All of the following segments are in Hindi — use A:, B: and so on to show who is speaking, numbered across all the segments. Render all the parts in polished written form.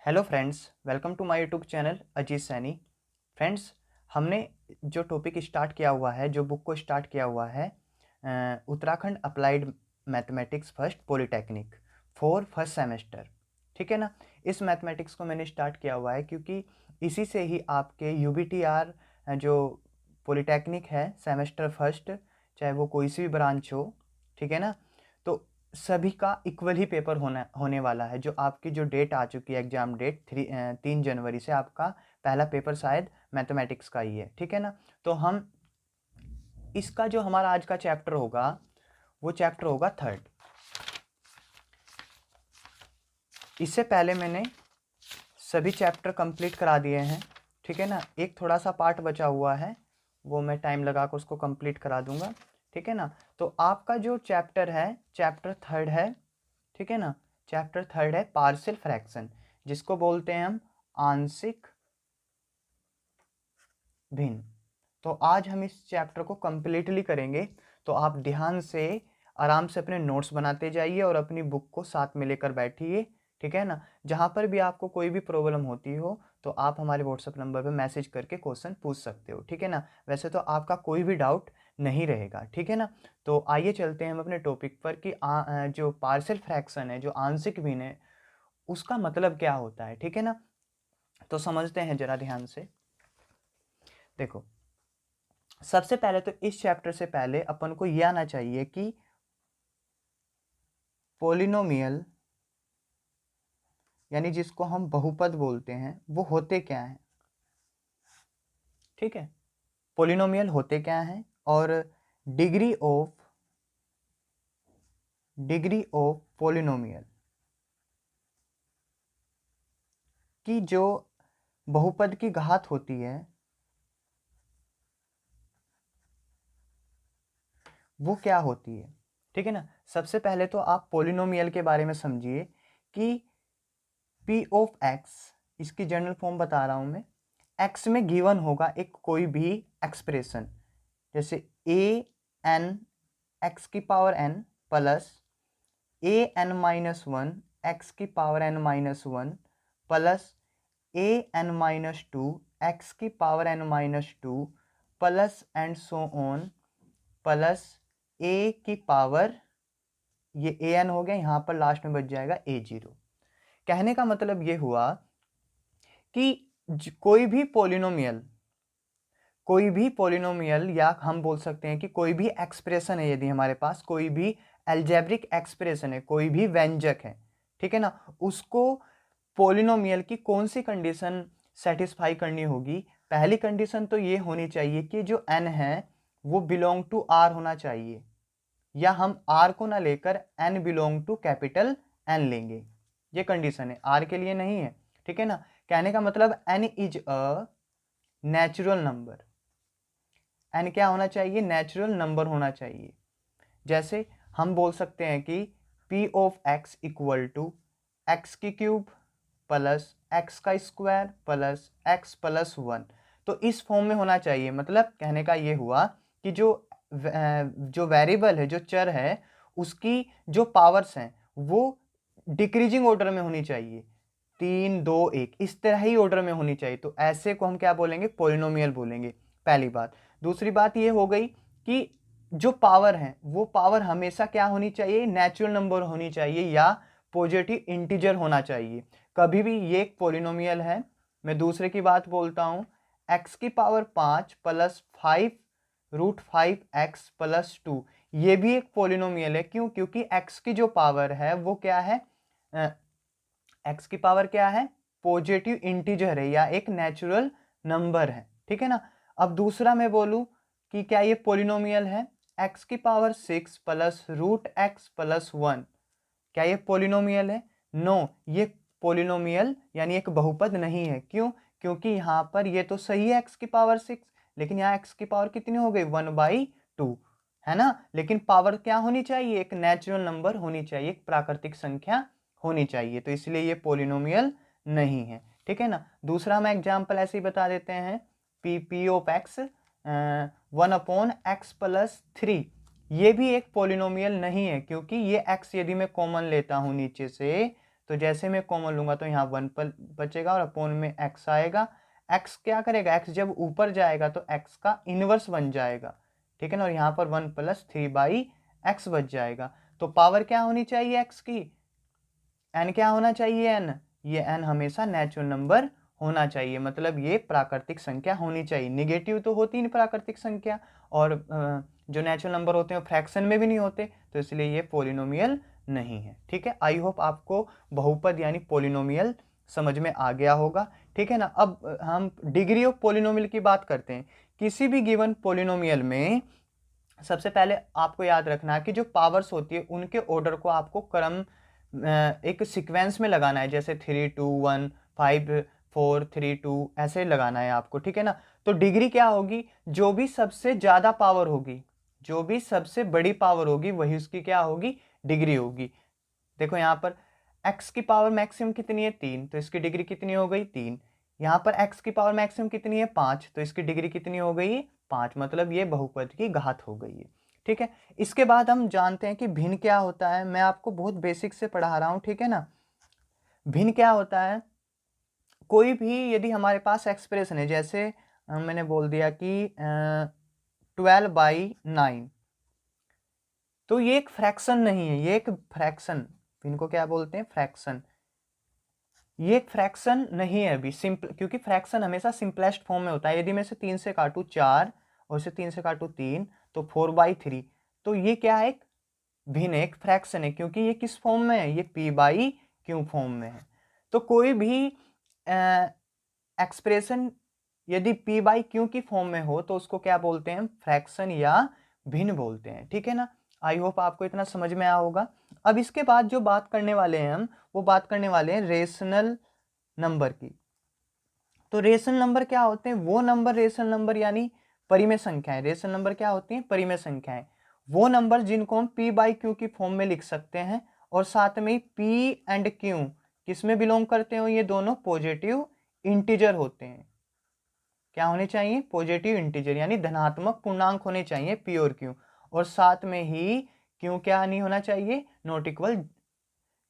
A: Hello friends, welcome to my YouTube channel Ajit Saini. Friends, हमने जो टॉपिक स्टार्ट किया हुआ है, जो बुक को स्टार्ट किया हुआ है, Uttarakhand applied mathematics first polytechnic for first semester. ठीक है ना। इस मैथमेटिक्स को मैंने स्टार्ट किया हुआ है क्योंकि इसी से ही आपके यूबीटीआर जो पॉलिटेक्निक है सेमेस्टर फर्स्ट, चाहे वो कोई सी भी ब्रांच हो, ठीक है ना, तो सभी का इक्वल ही पेपर होने वाला है। जो आपकी जो डेट आ चुकी है, एग्जाम डेट 3 जनवरी से आपका पहला पेपर शायद मैथमेटिक्स का ही है। ठीक है ना। तो हम इसका जो हमारा आज का चैप्टर होगा वो चैप्टर होगा थर्ड। इससे पहले मैंने सभी चैप्टर कंप्लीट करा दिए हैं। ठीक है ना। एक थोड़ा सा पार्ट बचा हुआ है, वो मैं टाइम लगा कर उसको कंप्लीट करा दूंगा। ठीक है ना। तो आपका जो चैप्टर है, चैप्टर थर्ड है। ठीक है ना। चैप्टर थर्ड है पार्शियल फ्रैक्शन, जिसको बोलते हैं हम आंशिक भिन्न। तो आज हम इस चैप्टर को कंप्लीटली करेंगे। तो आप ध्यान से आराम से अपने नोट्स बनाते जाइए और अपनी बुक को साथ में लेकर बैठिए। ठीक है ना। जहाँ पर भी आपको कोई भी प्रॉब्लम होती हो तो आप हमारे व्हाट्सएप नंबर पर मैसेज करके क्वेश्चन पूछ सकते हो। ठीक है ना। वैसे तो आपका कोई भी डाउट नहीं रहेगा। ठीक है ना। तो आइए चलते हैं हम अपने टॉपिक पर कि जो पार्शियल फ्रैक्शन है, जो आंशिक भिन्न है, उसका मतलब क्या होता है। ठीक है ना। तो समझते हैं जरा ध्यान से। देखो, सबसे पहले तो इस चैप्टर से पहले अपन को यह आना चाहिए कि पोलिनोमियल यानी जिसको हम बहुपद बोलते हैं वो होते क्या हैं। ठीक है। पोलिनोमियल होते क्या हैं और डिग्री ऑफ पोलिनोमियल की जो बहुपद की घात होती है वो क्या होती है। ठीक है ना। सबसे पहले तो आप पोलिनोमियल के बारे में समझिए कि पी ऑफ एक्स, इसकी जनरल फॉर्म बता रहा हूं मैं। एक्स में गिवन होगा एक कोई भी एक्सप्रेशन, जैसे ए एन एक्स की power N plus A N minus one X की power N minus one plus A N minus two X की power N minus two plus and so on plus A की पावर, ये ए एन हो गया, यहाँ पर लास्ट में बच जाएगा ए जीरो। कहने का मतलब ये हुआ कि कोई भी पोलिनोमियल या हम बोल सकते हैं कि कोई भी एक्सप्रेशन है, यदि हमारे पास कोई भी एल्जेब्रिक एक्सप्रेशन है, कोई भी व्यंजक है, ठीक है ना, उसको पोलिनोमियल की कौन सी कंडीशन सेटिस्फाई करनी होगी। पहली कंडीशन तो ये होनी चाहिए कि जो n है वो बिलोंग टू r होना चाहिए, या हम r को ना लेकर n belong to capital n लेंगे। ये कंडीशन है, r के लिए नहीं है। ठीक है ना। कहने का मतलब n is a natural number. N क्या होना चाहिए, नेचुरल नंबर होना चाहिए। जैसे हम बोल सकते हैं कि P of X equal to X की क्यूब प्लस एक्स का square plus X plus one. तो इस फॉर्म में होना चाहिए। मतलब कहने का ये हुआ कि जो वेरिएबल है, जो चर है, उसकी जो पावर्स हैं वो डिक्रीजिंग ऑर्डर में होनी चाहिए, 3 2 1 इस तरह ही ऑर्डर में होनी चाहिए। तो ऐसे को हम क्या बोलेंगे, पोलिनोमियल बोलेंगे। पहली बात। दूसरी बात ये हो गई कि जो पावर है वो पावर हमेशा क्या होनी चाहिए, नेचुरल नंबर होनी चाहिए या पॉजिटिव इंटीजर होना चाहिए। कभी भी ये एक पोलिनोमियल है। मैं दूसरे की बात बोलता हूं, एक्स की power 5 plus 5 root 5 X plus 2, ये भी एक पोलिनोमियल है। क्यों? क्योंकि एक्स की जो पावर है वो क्या है, एक्स की पावर क्या है, पॉजिटिव इंटीजर है या एक नेचुरल नंबर है। ठीक है ना। अब दूसरा मैं बोलूं कि क्या ये पोलिनोमियल है, एक्स की power 6 plus root X plus 1, क्या ये पोलिनोमियल है? नो, ये पोलिनोमियल यानी एक बहुपद नहीं है। क्यों? क्योंकि यहाँ पर ये तो सही है एक्स की पावर 6, लेकिन यहाँ एक्स की पावर कितनी हो गई, 1/2, है ना। लेकिन पावर क्या होनी चाहिए, एक नेचुरल नंबर होनी चाहिए, एक प्राकृतिक संख्या होनी चाहिए। तो इसलिए ये पोलिनोमियल नहीं है। ठीक है ना। दूसरा हम एग्जाम्पल ऐसे ही बता देते हैं, पी ऑफ एक्स 1/x+3, ये भी एक पोलिनोमियल नहीं है। क्योंकि ये x यदि मैं कॉमन लेता हूं नीचे से तो जैसे मैं कॉमन लूँगा तो यहाँ 1 बचेगा और अपोन में x आएगा। x क्या करेगा, x जब ऊपर जाएगा तो x का इन्वर्स बन जाएगा, ठीक है ना, और यहाँ पर 1 + 3/x बच जाएगा। तो पावर क्या होनी चाहिए x की, n क्या होना चाहिए, n, ये n हमेशा नेचुरल नंबर होना चाहिए, मतलब ये प्राकृतिक संख्या होनी चाहिए। निगेटिव तो होती नहीं प्राकृतिक संख्या, और जो नेचुरल नंबर होते हैं फ्रैक्शन में भी नहीं होते, तो इसलिए ये पॉलिनोमियल नहीं है, ठीक है। आई होप आपको बहुपद यानी पॉलिनोमियल समझ में आ गया होगा, ठीक है ना। अब हम डिग्री ऑफ पॉलिनोमियल की बात करते हैं। किसी भी गिवन पॉलिनोमियल में सबसे पहले आपको याद रखना है कि जो पावर्स होती है उनके ऑर्डर को आपको क्रम एक सीक्वेंस में लगाना है, जैसे 3 2 1 5 4 3 2 ऐसे लगाना है आपको, ठीक है ना। तो डिग्री क्या होगी, जो भी सबसे ज़्यादा पावर होगी, जो भी सबसे बड़ी पावर होगी वही उसकी क्या होगी, डिग्री होगी। देखो यहाँ पर x की पावर मैक्सिमम कितनी है, 3, तो इसकी डिग्री कितनी हो गई, 3। यहाँ पर x की पावर मैक्सिमम कितनी है, 5, तो इसकी डिग्री कितनी हो गई, 5, मतलब ये बहुपद की घात हो गई है, ठीक है। इसके बाद हम जानते हैं कि भिन्न क्या होता है। मैं आपको बहुत बेसिक से पढ़ा रहा हूँ, ठीक है ना। भिन्न क्या होता है, कोई भी यदि हमारे पास एक्सप्रेशन है, जैसे मैंने बोल दिया कि 12/9, तो ये एक फ्रैक्शन नहीं है, ये एक फ्रैक्शन, इनको क्या बोलते हैं, फ्रैक्शन। ये एक फ्रैक्शन नहीं है अभी सिंपल, क्योंकि फ्रैक्शन हमेशा सिंपलेस्ट फॉर्म में होता है। यदि मैं इसे 3 से काटूं 4 और इसे 3 से काटूं 3, तो 4/3, तो ये क्या है, एक भिन्न, एक फ्रैक्शन है, क्योंकि ये किस फॉर्म में है, ये p/q फॉर्म में है। तो कोई भी एक्सप्रेशन यदि p/q की फॉर्म में हो तो उसको क्या बोलते हैं, फ्रैक्शन या भिन्न बोलते हैं, ठीक है ना। आई होप आपको इतना समझ में आया होगा। अब इसके बाद जो बात करने वाले हैं हम, वो बात करने वाले हैं रेशनल नंबर की। तो रेशनल नंबर क्या होते हैं, वो नंबर, रेशनल नंबर यानी परिमेय संख्याएं। रेशनल नंबर क्या होती हैं, परिमेय संख्याएं, वो नंबर जिनको हम p/q की फॉर्म में लिख सकते हैं, और साथ में p एंड q किस में बिलोंग करते हो, ये दोनों पॉजिटिव इंटीजर होते हैं। क्या होने चाहिए, पॉजिटिव इंटीजर यानी धनात्मक पूर्णांक होने चाहिए p और q, और साथ में ही q क्या नहीं होना चाहिए, नॉट इक्वल,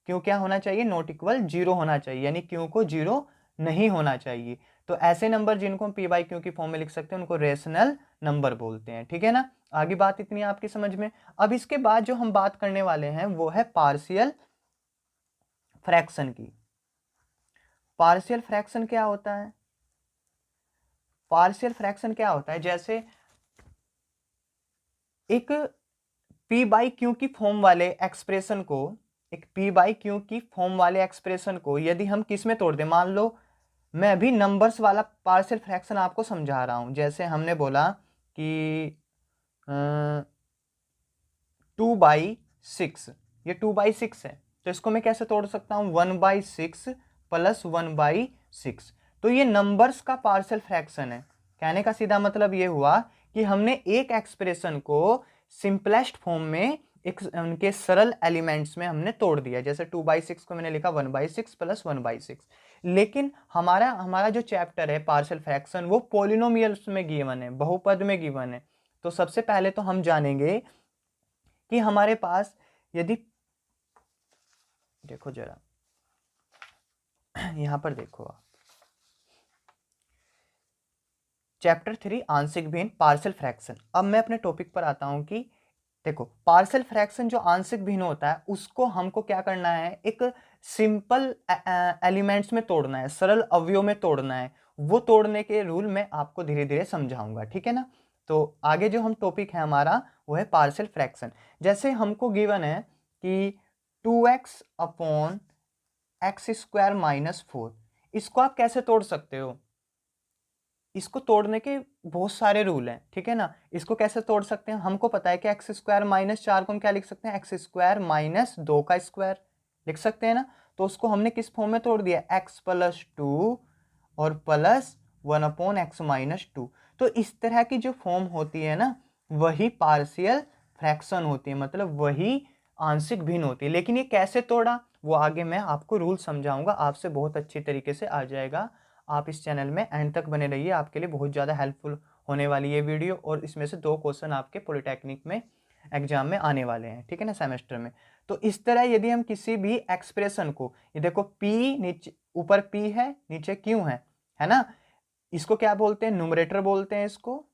A: क्यों क्या होना चाहिए, नॉट इक्वल 0 होना चाहिए, यानी क्यों को 0 नहीं होना चाहिए। तो ऐसे नंबर जिनको हम p/q की फॉर्म में लिख सकते हैं उनको रेशनल नंबर बोलते हैं, ठीक है ना। आगे बात इतनी आपकी समझ में। अब इसके बाद जो हम बात करने वाले हैं वो है पार्शियल फ्रैक्शन की। पार्शियल फ्रैक्शन क्या होता है, पार्शियल फ्रैक्शन क्या होता है, जैसे एक p/q की फॉर्म वाले एक्सप्रेशन को, एक p/q की फॉर्म वाले एक्सप्रेशन को यदि हम किस में तोड़ दें, मान लो मैं अभी नंबर्स वाला पार्शियल फ्रैक्शन आपको समझा रहा हूं। जैसे हमने बोला कि 2/6, ये 2/6 है, तो इसको मैं कैसे तोड़ सकता हूं, 1/6 + 1/6, तो ये नंबर्स का पार्शियल फ्रैक्शन है। कहने का सीधा मतलब ये हुआ कि हमने एक एक्सप्रेशन को सिंपलेस्ट फॉर्म में एक उनके सरल एलिमेंट्स में हमने तोड़ दिया। जैसे 2/6 को मैंने लिखा 1/6 + 1/6। लेकिन हमारा जो चैप्टर है पार्शियल फ्रैक्शन वो पॉलिनोमियल्स में गिवन है, बहुपद में गिवन है। तो सबसे पहले तो हम जानेंगे कि हमारे पास यदि, देखो जरा यहां पर देखो आप, चैप्टर 3 आंशिक भिन्न पार्शियल फ्रैक्शन। अब मैं अपने टॉपिक पर आता हूं कि देखो पार्शियल फ्रैक्शन जो आंशिक भिन्न होता है उसको हमको क्या करना है, एक सिंपल एलिमेंट्स में तोड़ना है, सरल अवयव में तोड़ना है। वो तोड़ने के रूल मैं आपको धीरे धीरे समझाऊंगा, ठीक है ना। तो आगे जो हम टॉपिक है हमारा वो है पार्शियल फ्रैक्शन। जैसे हमको गिवन है कि 2x / x² - 4, इसको आप कैसे तोड़ सकते हो, इसको तोड़ने के बहुत सारे रूल हैं, ठीक है ना। इसको कैसे तोड़ सकते हैं, हमको पता है कि x² - 4 को हम क्या लिख सकते हैं, x² - 2 का स्क्वायर लिख सकते हैं ना। तो उसको हमने किस फॉर्म में तोड़ दिया, x + 2 और प्लस 1/x - 2। तो इस तरह की जो फॉर्म होती है ना वही पार्शियल फ्रैक्शन होती है, मतलब वही आंशिक भिन्न होती है। लेकिन ये कैसे तोड़ा वो आगे मैं आपको रूल समझाऊंगा, आपसे बहुत अच्छी तरीके से आ जाएगा। आप इस चैनल में एंड तक बने रहिए, आपके लिए बहुत ज़्यादा हेल्पफुल होने वाली ये वीडियो, और इसमें से 2 क्वेश्चन आपके पॉलिटेक्निक में एग्जाम में आने वाले हैं, ठीक है ना, सेमेस्टर में। तो इस तरह यदि हम किसी भी एक्सप्रेशन को, ये देखो p नीचे, ऊपर p है, नीचे q है ना, इसको क्या बोलते हैं, न्यूमरेटर बोलते हैं, इसको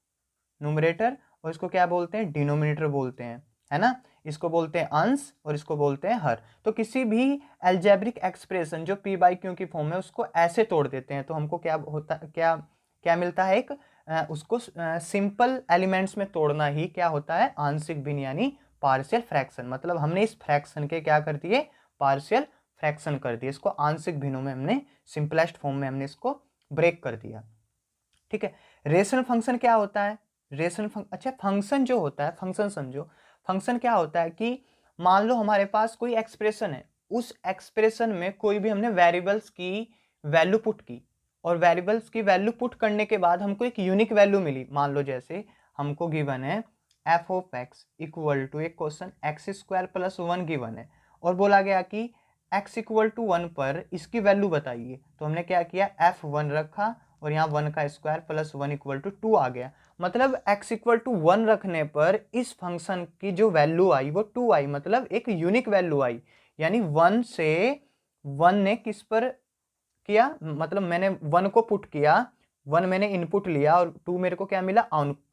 A: न्यूमरेटर, और इसको क्या बोलते हैं, डिनोमिनेटर बोलते हैं, है ना। इसको बोलते हैं अंश और इसको बोलते हैं हर। तो किसी भी एल्जेब्रिक एक्सप्रेशन जो p बाई क्यू की फॉर्म है उसको ऐसे तोड़ देते हैं तो हमको क्या होता, क्या क्या मिलता है, एक उसको सिंपल एलिमेंट्स में तोड़ना ही क्या होता है, आंशिक भिन्न यानी पार्शियल फ्रैक्शन। मतलब हमने इस फ्रैक्शन के क्या कर दिए, पार्शियल फ्रैक्शन कर दिए, इसको आंशिक भिन्नों में हमने सिंपलेस्ट फॉर्म में हमने इसको ब्रेक कर दिया। ठीक है, रेशनल फंक्शन क्या होता है, रेशनल अच्छा फंक्शन जो होता है, फंक्शन समझो, फंक्शन क्या होता है कि मान लो हमारे पास कोई एक्सप्रेशन है, उस एक्सप्रेशन में कोई भी हमने वेरिएबल्स की वैल्यू पुट की, और वेरिएबल्स की वैल्यू पुट करने के बाद हमको एक यूनिक वैल्यू मिली। मान लो जैसे हमको गिवन है F of X equal to एक question X square plus 1 given है, और बोला गया कि x इक्वल टू 1 पर इसकी वैल्यू बताइए। तो हमने क्या किया, f1 रखा और यहाँ 1 का स्क्वायर प्लस 1 इक्वल टू 2 आ गया। मतलब x इक्वल टू 1 रखने पर इस फंक्शन की जो वैल्यू आई वो 2 आई, मतलब एक यूनिक वैल्यू आई। यानी 1 से 1 ने किस पर किया, मतलब मैंने 1 को पुट किया, 1 मैंने इनपुट लिया और 2 मेरे को क्या मिला,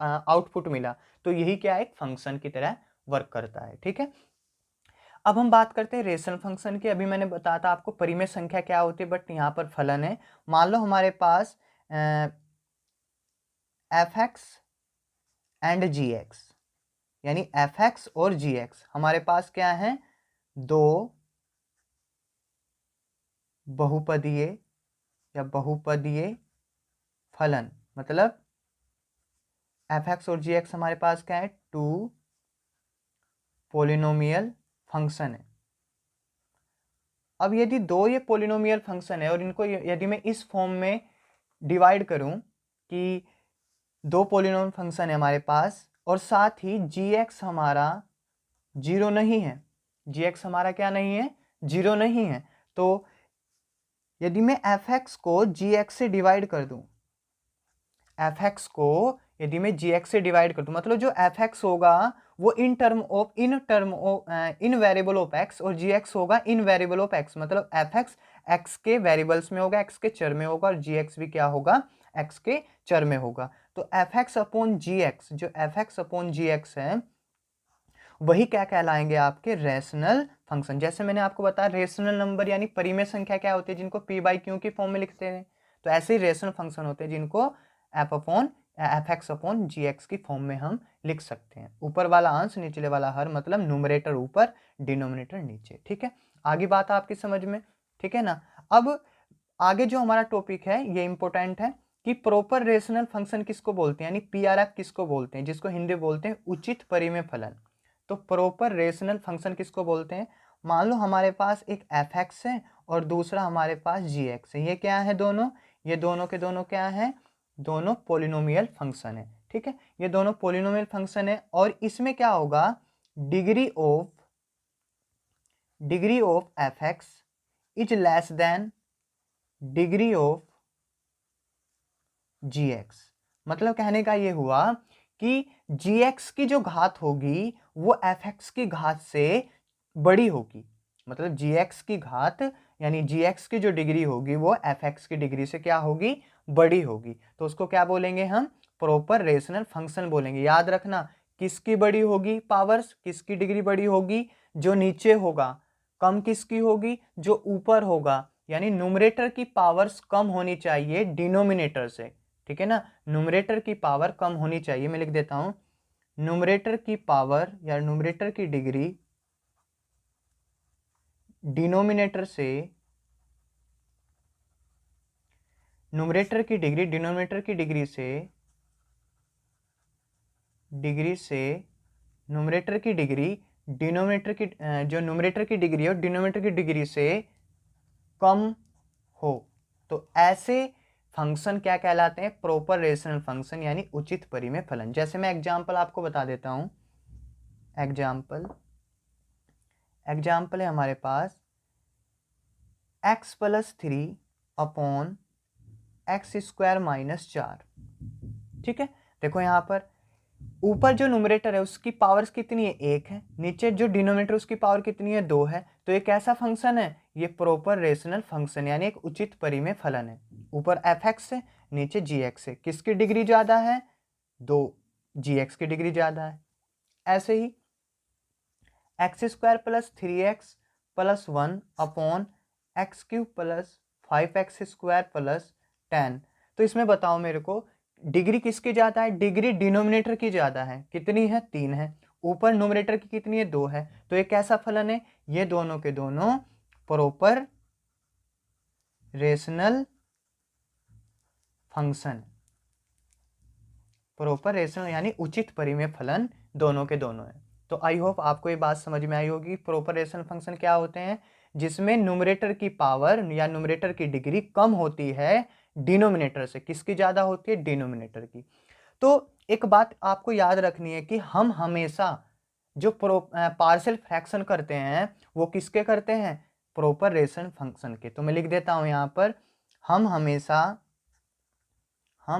A: आउटपुट मिला। तो यही क्या है, एक फंक्शन की तरह वर्क करता है। ठीक है, अब हम बात करते हैं रेशनल फंक्शन की। अभी मैंने बताया था आपको परिमेय संख्या क्या होती है, बट यहाँ पर फलन है। मान लो हमारे पास F X and G X, यानी एफ एक्स और जी एक्स हमारे पास क्या है, दो बहुपदीय या बहुपदीय फलन। मतलब एफ एक्स और जी एक्स हमारे पास क्या है, टू पोलिनोमियल फंक्शन है। अब यदि दो ये पोलिनोमियल फंक्शन है और इनको यदि मैं इस फॉर्म में डिवाइड करूं कि दो पोलिनोमियल फंक्शन है हमारे पास, और साथ ही जी एक्स हमारा जीरो नहीं है, जी एक्स हमारा क्या नहीं है, जीरो नहीं है, तो यदि मैं एफ एक्स को जी एक्स से डिवाइड कर दूं, एफ एक्स को यदि मैं जी एक्स से डिवाइड कर दूं, मतलब जो एफ एक्स होगा वो इन वेरिएबल ऑफ एक्स, और जी एक्स होगा इन वेरिएबल ऑफ एक्स। मतलब एफ एक्स एक्स के वेरिएबल्स में होगा, एक्स के चर में होगा, और जी एक्स भी क्या होगा, एक्स के चर में होगा। तो एफ एक्स अपॉन जी एक्स, जो एफ एक्स अपॉन जी एक्स है वही क्या कहलाएंगे, आपके रेशनल फंक्शन। जैसे मैंने आपको बताया रेशनल नंबर यानी परिमेय संख्या क्या होती है, जिनको p बाई क्यू की फॉर्म में लिखते हैं, तो ऐसे ही रेशनल फंक्शन होते हैं जिनको एफ एक्स अपॉन जी एक्स की फॉर्म में हम लिख सकते हैं। ऊपर वाला अंश निचले वाला हर, मतलब न्यूमरेटर ऊपर डिनोमिनेटर नीचे। ठीक है, आगे बात आपकी समझ में, ठीक है ना। अब आगे जो हमारा टॉपिक है ये इंपॉर्टेंट है कि प्रॉपर रेशनल फंक्शन किसको बोलते हैं, यानी पीआरएफ किसको बोलते हैं, जिसको हिंदी बोलते हैं उचित परिमेय फलन। तो प्रॉपर रेशनल फंक्शन किसको बोलते हैं, मान लो हमारे पास एक एफ एक्स है और दूसरा हमारे पास जी एक्स है, ये क्या है, दोनों, ये दोनों के दोनों क्या है, दोनों पोलिनोमियल फंक्शन है। ठीक है, ये दोनों पोलिनोमियल फंक्शन है, और इसमें क्या होगा, degree of F X is less than degree of G X. मतलब कहने का ये हुआ कि जी एक्स की जो घात होगी वो एफ एक्स की घात से बड़ी होगी। मतलब जी एक्स की घात यानी जी एक्स की जो डिग्री होगी वो एफ एक्स की डिग्री से क्या होगी, बड़ी होगी। तो उसको क्या बोलेंगे हम, प्रॉपर रेशनल फंक्शन बोलेंगे। याद रखना किसकी बड़ी होगी पावर्स, किसकी डिग्री बड़ी होगी, जो नीचे होगा, कम किसकी होगी, जो ऊपर होगा। यानी न्यूमरेटर की पावर्स कम होनी चाहिए डिनोमिनेटर से। ठीक है ना, न्यूमरेटर की पावर कम होनी चाहिए। मैं लिख देता हूं, न्यूमरेटर की पावर या न्यूमरेटर की डिग्री डिनोमिनेटर से, न्यूमरेटर की डिग्री डिनोमिनेटर की डिग्री से न्यूमरेटर की डिग्री डिनोमिनेटर की जो न्यूमरेटर की डिग्री है डिनोमिनेटर की डिग्री से कम हो, तो ऐसे फंक्शन क्या कहलाते हैं, प्रॉपर रेशनल फंक्शन यानी उचित परिमेय फलन। जैसे मैं एग्जांपल आपको बता देता हूं, एग्जांपल है हमारे पास x plus 3 upon x square minus 4। ठीक है, देखो यहाँ पर ऊपर जो न्यूमरेटर है उसकी पावर्स कितनी है, 1 है, नीचे जो डिनोमिनेटर उसकी पावर कितनी है, 2 है। तो ये कैसा फंक्शन है, ये प्रॉपर रेशनल फंक्शन यानी एक उचित परिमेय फलन है। ऊपर fx है, नीचे gx है, किसकी डिग्री ज़्यादा है, 2 gx की डिग्री ज़्यादा है। ऐसे ही x² plus 3x plus 1 upon x³ plus 5x² plus 10। तो इसमें बताओ मेरे को डिग्री किसकी ज़्यादा है, डिग्री डिनोमिनेटर की ज़्यादा है, कितनी है, 3 है। ऊपर न्यूमरेटर की कितनी है, 2 है। तो ये कैसा फलन है, ये दोनों के दोनों proper rational function, proper rational यानी उचित परिमेय फलन दोनों के दोनों है। तो आई होप आपको ये बात समझ में आई होगी। प्रॉपर रेशनल फंक्शन क्या होते हैं, जिसमें न्यूमरेटर की पावर या न्यूमरेटर की डिग्री कम होती है डिनोमिनेटर से। किसकी ज़्यादा होती है, डिनोमिनेटर की। तो एक बात आपको याद रखनी है कि हम हमेशा जो पार्शियल फ्रैक्शन करते हैं वो किसके करते हैं, प्रॉपर रेशनल फंक्शन के। तो मैं लिख देता हूं यहां पर, हम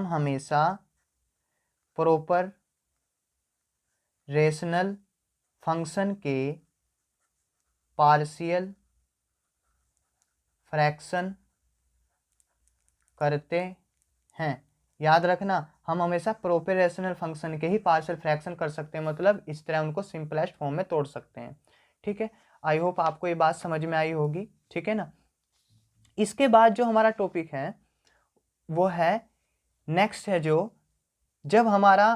A: हमेशा प्रॉपर रेशनल फंक्शन के पार्शियल फ्रैक्शन करते हैं। याद रखना, हम हमेशा प्रॉपर रेशनल फंक्शन के ही पार्शियल फ्रैक्शन कर सकते हैं, मतलब इस तरह उनको सिंपलेस्ट फॉर्म में तोड़ सकते हैं। ठीक है, आई होप आपको ये बात समझ में आई होगी। ठीक है ना। इसके बाद जो हमारा टॉपिक है वो है नेक्स्ट है, जो जब हमारा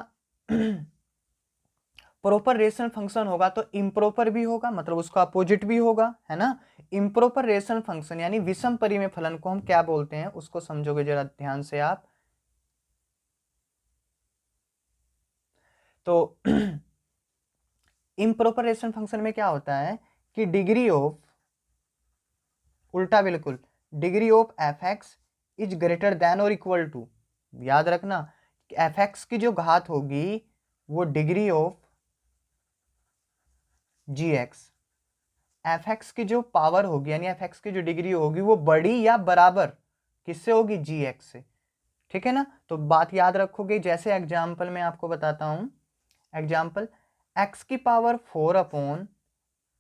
A: प्रॉपर रेशनल फंक्शन होगा तो इम्प्रॉपर भी होगा, मतलब उसका अपोजिट भी होगा, है ना। इम्प्रॉपर रेशनल फंक्शन यानी विषम परिमेय फलन को हम क्या बोलते हैं, उसको समझोगे जरा ध्यान से आप। तो इम्प्रॉपर रेशनल फंक्शन में क्या होता है कि डिग्री ऑफ, उल्टा बिल्कुल, degree of F X is greater than और इक्वल टू, याद रखना एफ एक्स की जो घात होगी वो degree of G X, F X की जो पावर होगी यानी एफ एक्स की जो डिग्री होगी वो बड़ी या बराबर किससे होगी, जी एक्स से। ठीक है ना। तो बात याद रखोगे, जैसे एग्जाम्पल में आपको बताता हूं। एग्जाम्पल, एक्स की पावर 4 अपॉन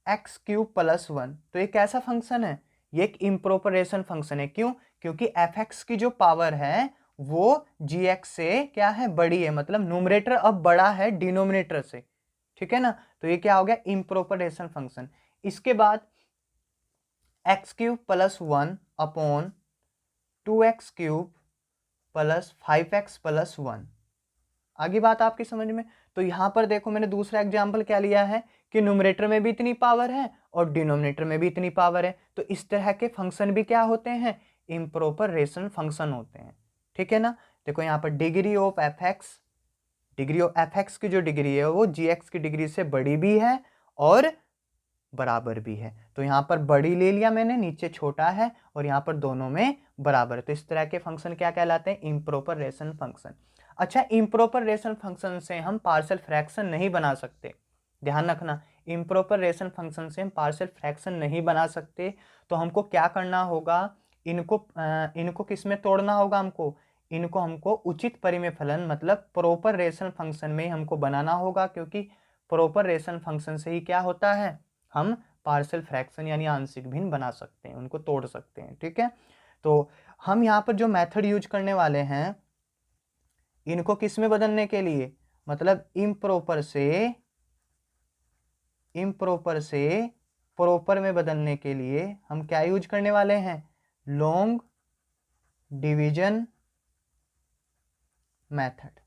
A: x³ प्लस 1। तो ये कैसा फंक्शन है, ये एक इम्प्रॉपर रेशनल फंक्शन है। क्यों, क्योंकि एफ एक्स की जो पावर है वो जी एक्स से क्या है, बड़ी है, मतलब न्यूमरेटर अब बड़ा है डिनोमिनेटर से। ठीक है ना। तो ये क्या हो गया, इम्प्रॉपर रेशनल फंक्शन। इसके बाद x³ plus 1 upon 2x³ plus 5x plus 1। आगे बात आपकी समझ में। तो यहां पर देखो मैंने दूसरा एग्जाम्पल क्या लिया है कि न्यूमरेटर में भी इतनी पावर है और डिनोमिनेटर में भी इतनी पावर है। तो इस तरह के फंक्शन भी क्या होते हैं, इम्प्रॉपर रेशनल फंक्शन होते हैं। ठीक है ना। देखो यहाँ पर degree of F x, degree of F X की जो डिग्री है वो जी एक्स की डिग्री से बड़ी भी है और बराबर भी है। तो यहाँ पर बड़ी ले लिया मैंने, नीचे छोटा है और यहाँ पर दोनों में बराबर है। तो इस तरह के फंक्शन क्या कहलाते हैं, इम्प्रॉपर रेशनल फंक्शन। अच्छा, इम्प्रॉपर रेशनल फंक्शन से हम पार्शियल फ्रैक्शन नहीं बना सकते, ध्यान रखना। इम्प्रॉपर रेशनल फंक्शन से हम पार्शियल फ्रैक्शन नहीं बना सकते। तो हमको क्या करना होगा, इनको किस में तोड़ना होगा, हमको उचित परिमेय फलन मतलब प्रॉपर रेशनल फंक्शन में हमको बनाना होगा, क्योंकि प्रॉपर रेशनल फंक्शन से ही क्या होता है, हम पार्शियल फ्रैक्शन यानी आंशिक भिन्न बना सकते हैं, उनको तोड़ सकते हैं। ठीक है। तो हम यहाँ पर जो मेथड यूज करने वाले हैं इनको किस में बदलने के लिए, मतलब इम्प्रॉपर से प्रॉपर में बदलने के लिए हम क्या यूज करने वाले हैं, लॉन्ग डिवीजन मेथड।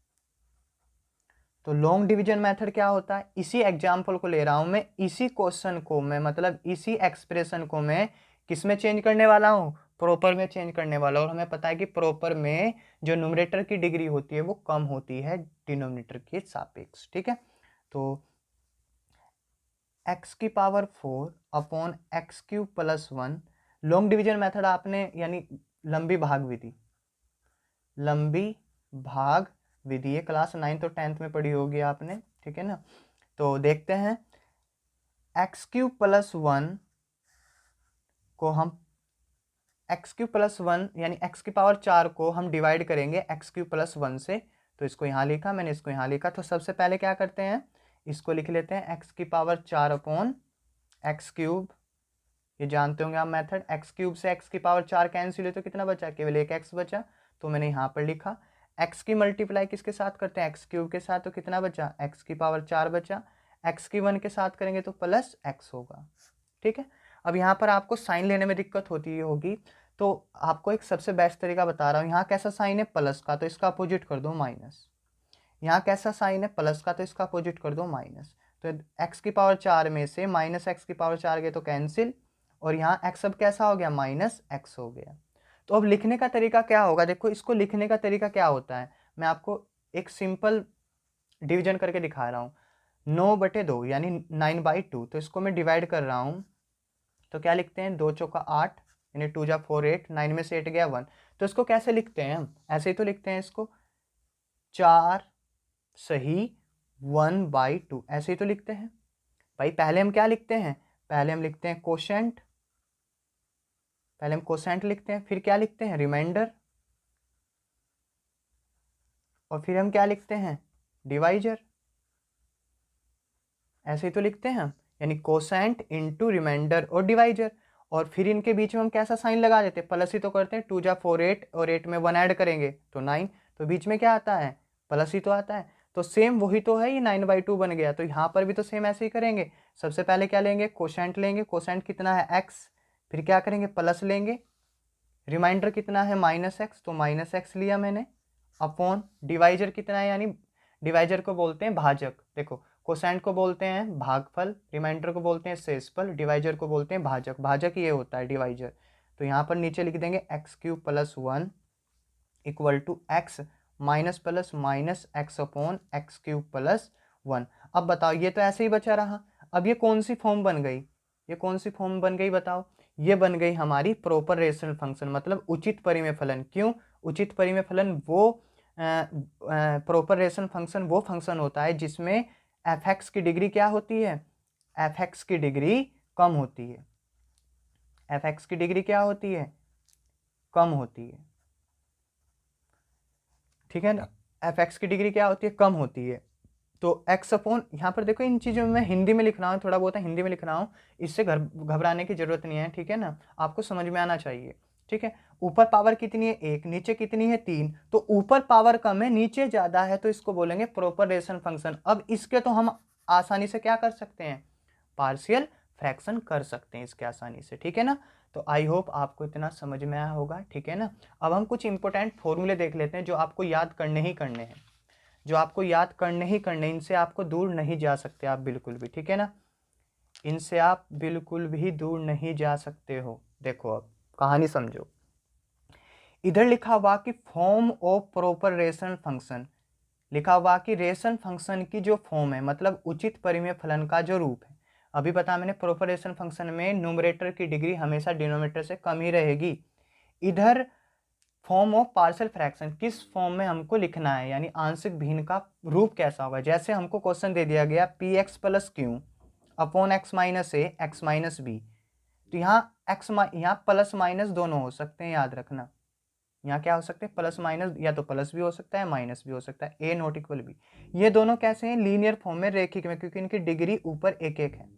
A: तो लॉन्ग डिवीजन मेथड क्या होता है, इसी एग्जाम्पल को ले रहा हूं मैं, इसी क्वेश्चन को मैं, मतलब इसी एक्सप्रेशन को मैं किस में चेंज करने वाला हूं, प्रॉपर में चेंज करने वाला हूं। और हमें पता है कि प्रॉपर में जो न्यूमरेटर की डिग्री होती है वो कम होती है डिनोमिनेटर के सापेक्ष। ठीक है। तो x की power 4 upon x³ plus 1, long division method आपने यानी लंबी भाग विधि, लंबी भाग विधि ये क्लास 9th और 10th में पढ़ी होगी आपने। ठीक है ना। तो देखते हैं, x³ प्लस 1 को हम x³ प्लस 1 यानी x की पावर 4 को हम डिवाइड करेंगे x³ प्लस 1 से। तो इसको यहाँ लिखा, मैंने इसको यहाँ लिखा। तो सबसे पहले क्या करते हैं, इसको लिख लेते हैं एक्स की पावर 4 अपॉन एक्स क्यूब। ये जानते होंगे आप मेथड, एक्स क्यूब से एक्स की पावर 4 कैंसिल है तो कितना बचा, केवल एक एक्स बचा, तो मैंने यहाँ पर लिखा। एक्स की मल्टीप्लाई किसके साथ करते हैं, एक्स क्यूब के साथ, तो कितना बचा, एक्स की पावर 4 बचा। एक्स की 1 के साथ करेंगे तो प्लस एक्स होगा। ठीक है, अब यहाँ पर आपको साइन लेने में दिक्कत होती होगी, तो आपको एक सबसे बेस्ट तरीका बता रहा हूँ। यहाँ कैसा साइन है, प्लस का, तो इसका अपोजिट कर दो माइनस। यहाँ कैसा साइन है, प्लस का, तो इसका अपोजिट कर दो माइनस। तो एक्स की पावर 4 में से माइनस एक्स की पावर 4 गए तो कैंसिल, और यहाँ एक्स अब कैसा हो गया, माइनस एक्स हो गया। तो अब लिखने का तरीका क्या होगा, देखो इसको लिखने का तरीका क्या होता है, मैं आपको एक सिंपल डिवीजन करके दिखा रहा हूँ। 9/2 यानी 9/2, तो इसको मैं डिवाइड कर रहा हूँ, तो क्या लिखते हैं, 2 चौका 8 यानी 2 जा 4 8, 9 में से 8 गया 1। तो इसको कैसे लिखते हैं हम, ऐसे ही तो लिखते हैं इसको, 4 सही 1/2, ऐसे ही तो लिखते हैं भाई। पहले हम क्या लिखते हैं, पहले हम लिखते हैं कोशेंट, पहले हम कोसेंट लिखते हैं, फिर क्या लिखते हैं, रिमाइंडर, और फिर हम क्या लिखते हैं, डिवाइजर। ऐसे ही तो लिखते हैं हम, यानी कोसेंट इंटू रिमाइंडर और डिवाइजर। और फिर इनके बीच में हम कैसा साइन लगा देते हैं, प्लस ही तो करते हैं। 2 जा 4 8, और 8 में 1 ऐड करेंगे तो 9, तो बीच में क्या आता है, प्लस ही तो आता है। तो सेम वही तो है, ये 9/2 बन गया। तो यहाँ पर भी तो सेम ऐसे ही करेंगे। सबसे पहले क्या लेंगे, कोसेंट लेंगे, कोसेंट कितना है एक्स, फिर क्या करेंगे, प्लस लेंगे, रिमाइंडर कितना है माइनस एक्स, तो माइनस एक्स लिया मैंने, अपॉन डिवाइजर कितना है, यानी डिवाइजर को बोलते हैं भाजक। देखो कोसेंट को बोलते हैं भागफल, रिमाइंडर को बोलते हैं शेषफल, डिवाइजर को बोलते हैं भाजक। भाजक ये होता है डिवाइजर। तो यहाँ पर नीचे लिख देंगे x cube plus 1 equal to x minus plus minus x upon x cube plus 1। अब बताओ, ये तो ऐसे ही बचा रहा। अब ये कौन सी फॉर्म बन गई, ये कौन सी फॉर्म बन गई बताओ, ये बन गई हमारी प्रॉपर रेशनल फंक्शन, मतलब उचित परिमेय फलन। क्यों, उचित परिमेय फलन वो प्रॉपर रेशनल फंक्शन वो फंक्शन होता है जिसमें एफ एक्स की डिग्री क्या होती है, एफ एक्स की डिग्री कम होती है। एफ एक्स की डिग्री क्या होती है, कम होती है। ठीक है ना, एफ एक्स की डिग्री क्या होती है, कम होती है। तो एक्स अपॉन, यहाँ पर देखो इन चीज़ों में मैं हिंदी में लिख रहा हूँ, थोड़ा बहुत हिंदी में लिख रहा हूँ, इससे घबराने की जरूरत नहीं है। ठीक है ना, आपको समझ में आना चाहिए। ठीक है, ऊपर पावर कितनी है 1, नीचे कितनी है 3, तो ऊपर पावर कम है नीचे ज़्यादा है, तो इसको बोलेंगे प्रॉपर रेशनल फंक्शन। अब इसके तो हम आसानी से क्या कर सकते हैं, पार्शियल फ्रैक्शन कर सकते हैं इसके आसानी से। ठीक है ना, तो आई होप आपको इतना समझ में आया होगा। ठीक है ना, अब हम कुछ इंपॉर्टेंट फॉर्मूले देख लेते हैं जो आपको याद करने ही करने हैं, जो आपको याद करने ही करने, इनसे आपको दूर नहीं जा सकते आप बिल्कुल भी। ठीक है ना, इनसे आप बिल्कुल भी दूर नहीं जा सकते हो। देखो अब कहानी समझो, इधर लिखा हुआ कि form of proper rational function, लिखा हुआ कि रेशनल फंक्शन की जो फॉर्म है, मतलब उचित परिमेय फलन का जो रूप है। अभी बता मैंने, प्रॉपर रेशनल फंक्शन में न्यूमरेटर की डिग्री हमेशा डिनोमिनेटर से कम ही रहेगी। इधर फॉर्म ऑफ पार्शियल फ्रैक्शन, किस फॉर्म में हमको लिखना है, यानी आंशिक भिन्न का रूप कैसा होगा। जैसे हमको क्वेश्चन दे दिया गया P X plus Q upon x minus A x minus B, तो यहाँ प्लस माइनस दोनों हो सकते हैं, याद रखना। यहाँ क्या हो सकते हैं, प्लस माइनस, या तो प्लस भी हो सकता है माइनस भी हो सकता है, ए नॉट इक्वल बी। ये दोनों कैसे हैं, लीनियर फॉर्म में, रेखिक में, क्योंकि इनकी डिग्री ऊपर एक एक है।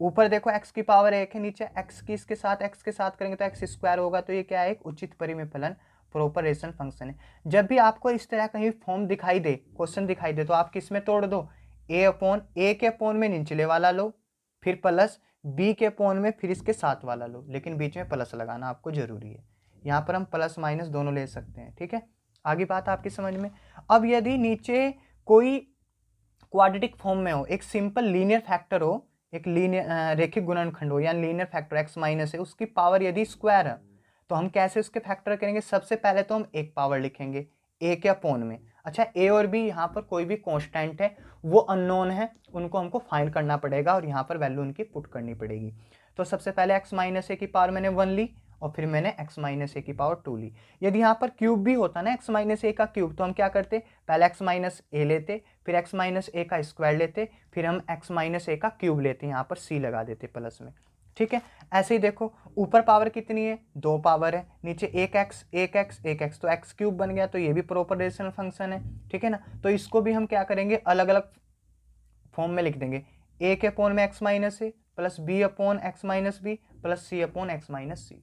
A: ऊपर देखो एक्स की पावर 1 है, नीचे एक्स की इसके साथ एक्स के साथ करेंगे तो एक्स स्क्वायर होगा। तो ये क्या है, एक उचित परिमेय फलन प्रॉपर रेशनल फंक्शन है। जब भी आपको इस तरह कहीं फॉर्म दिखाई दे, क्वेश्चन दिखाई दे, तो आप किस में तोड़ दो, ए के अपॉन में निचले वाला लो, फिर प्लस बी के अपॉन में फिर इसके साथ वाला लो, लेकिन बीच में प्लस लगाना आपको जरूरी है। यहाँ पर हम प्लस माइनस दोनों ले सकते हैं। ठीक है, आगे बात आपकी समझ में। अब यदि नीचे कोई क्वाड्रेटिक फॉर्म में हो, एक सिंपल लीनियर फैक्टर हो, एक लीनियर रेखिक गुणनखंड हो, या लीनियर फैक्टर एक्स माइनस है, उसकी पावर यदि स्क्वायर है, तो हम कैसे उसके फैक्टर करेंगे। सबसे पहले तो हम एक पावर लिखेंगे ए के अपॉन में। अच्छा, ए और बी यहाँ पर कोई भी कांस्टेंट है, वो अननोन है, उनको हमको फाइंड करना पड़ेगा और यहाँ पर वैल्यू उनकी पुट करनी पड़ेगी। तो सबसे पहले एक्स माइनस ए की पावर मैंने 1 ली, और फिर मैंने एक्स माइनस ए की पावर 2 ली। यदि यहाँ पर क्यूब भी होता ना, एक्स माइनस ए का क्यूब, तो हम क्या करते, पहले एक्स माइनस ए लेते, फिर एक्स माइनस ए का स्क्वायर लेते, फिर हम एक्स माइनस ए का क्यूब लेते, यहाँ पर सी लगा देते प्लस में। ठीक है। ऐसे ही देखो ऊपर पावर कितनी है, 2 पावर है, नीचे एक एक्स तो एक्स क्यूब बन गया, तो ये भी प्रॉपर रेशनल फंक्शन है, ठीक है ना। तो इसको भी हम क्या करेंगे, अलग अलग फॉर्म में लिख देंगे, ए के अपॉन में X minus A plus B upon x minus B plus C upon x minus C,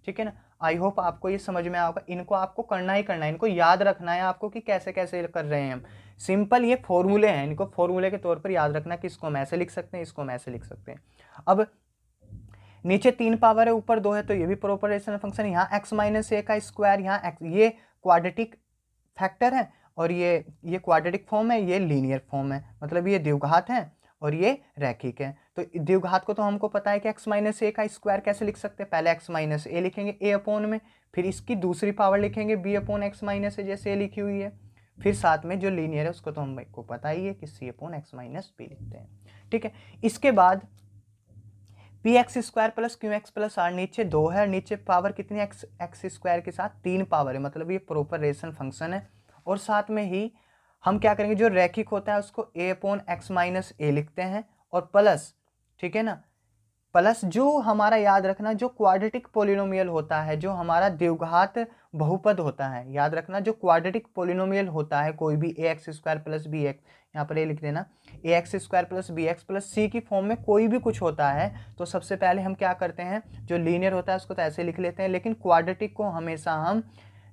A: ठीक है ना। आई होप आपको ये समझ में आएगा। इनको आपको करना ही करना है, इनको याद रखना है आपको कि कैसे कैसे कर रहे हैं हम। सिंपल ये फॉर्मूले हैं, इनको फॉर्मूले के तौर पर याद रखना कि इसको हम ऐसे लिख सकते हैं, इसको हम ऐसे लिख सकते हैं। अब नीचे 3 पावर है, ऊपर 2 है, तो ये भी प्रॉपर रेशनल फंक्शन है। यहाँ एक्स माइनस ए का स्क्वायर, यहाँ एक्स, ये क्वाड्रेटिक फैक्टर है और ये क्वाड्रेटिक फॉर्म है, ये लीनियर फॉर्म है, मतलब ये द्विघात है और ये रैखिक है। तो द्विघात को तो हमको पता है कि एक्स माइनस ए का स्क्वायर कैसे लिख सकते हैं, पहले एक्स माइनस ए लिखेंगे ए अपॉन में, फिर इसकी दूसरी पावर लिखेंगे बी अपॉन एक्स माइनस ए, जैसे ए लिखी हुई है, फिर साथ में जो लीनियर है उसको तो हमको पता ही है कि c upon x minus b लिखते हैं, ठीक है। इसके बाद p x square plus q x plus r, नीचे 2 है, नीचे पावर कितनी है, एक्स स्क्वायर के साथ 3 पावर है, मतलब ये प्रॉपर रेशनल फंक्शन है। और साथ में ही हम क्या करेंगे, जो रैखिक होता है उसको ए अपॉन एक्स माइनस ए लिखते हैं, और प्लस, ठीक है ना, प्लस जो हमारा याद रखना, जो क्वाड्रेटिक पोलिनोमियल होता है, जो हमारा द्विघात बहुपद होता है, याद रखना जो क्वाड्रेटिक पोलिनोमियल होता है, कोई भी A X square plus B X, यहाँ पर ए लिख देना, A X square plus B X plus C की फॉर्म में कोई भी कुछ होता है, तो सबसे पहले हम क्या करते हैं, जो लीनियर होता है उसको तो ऐसे लिख लेते हैं, लेकिन क्वाड्रेटिक को हमेशा हम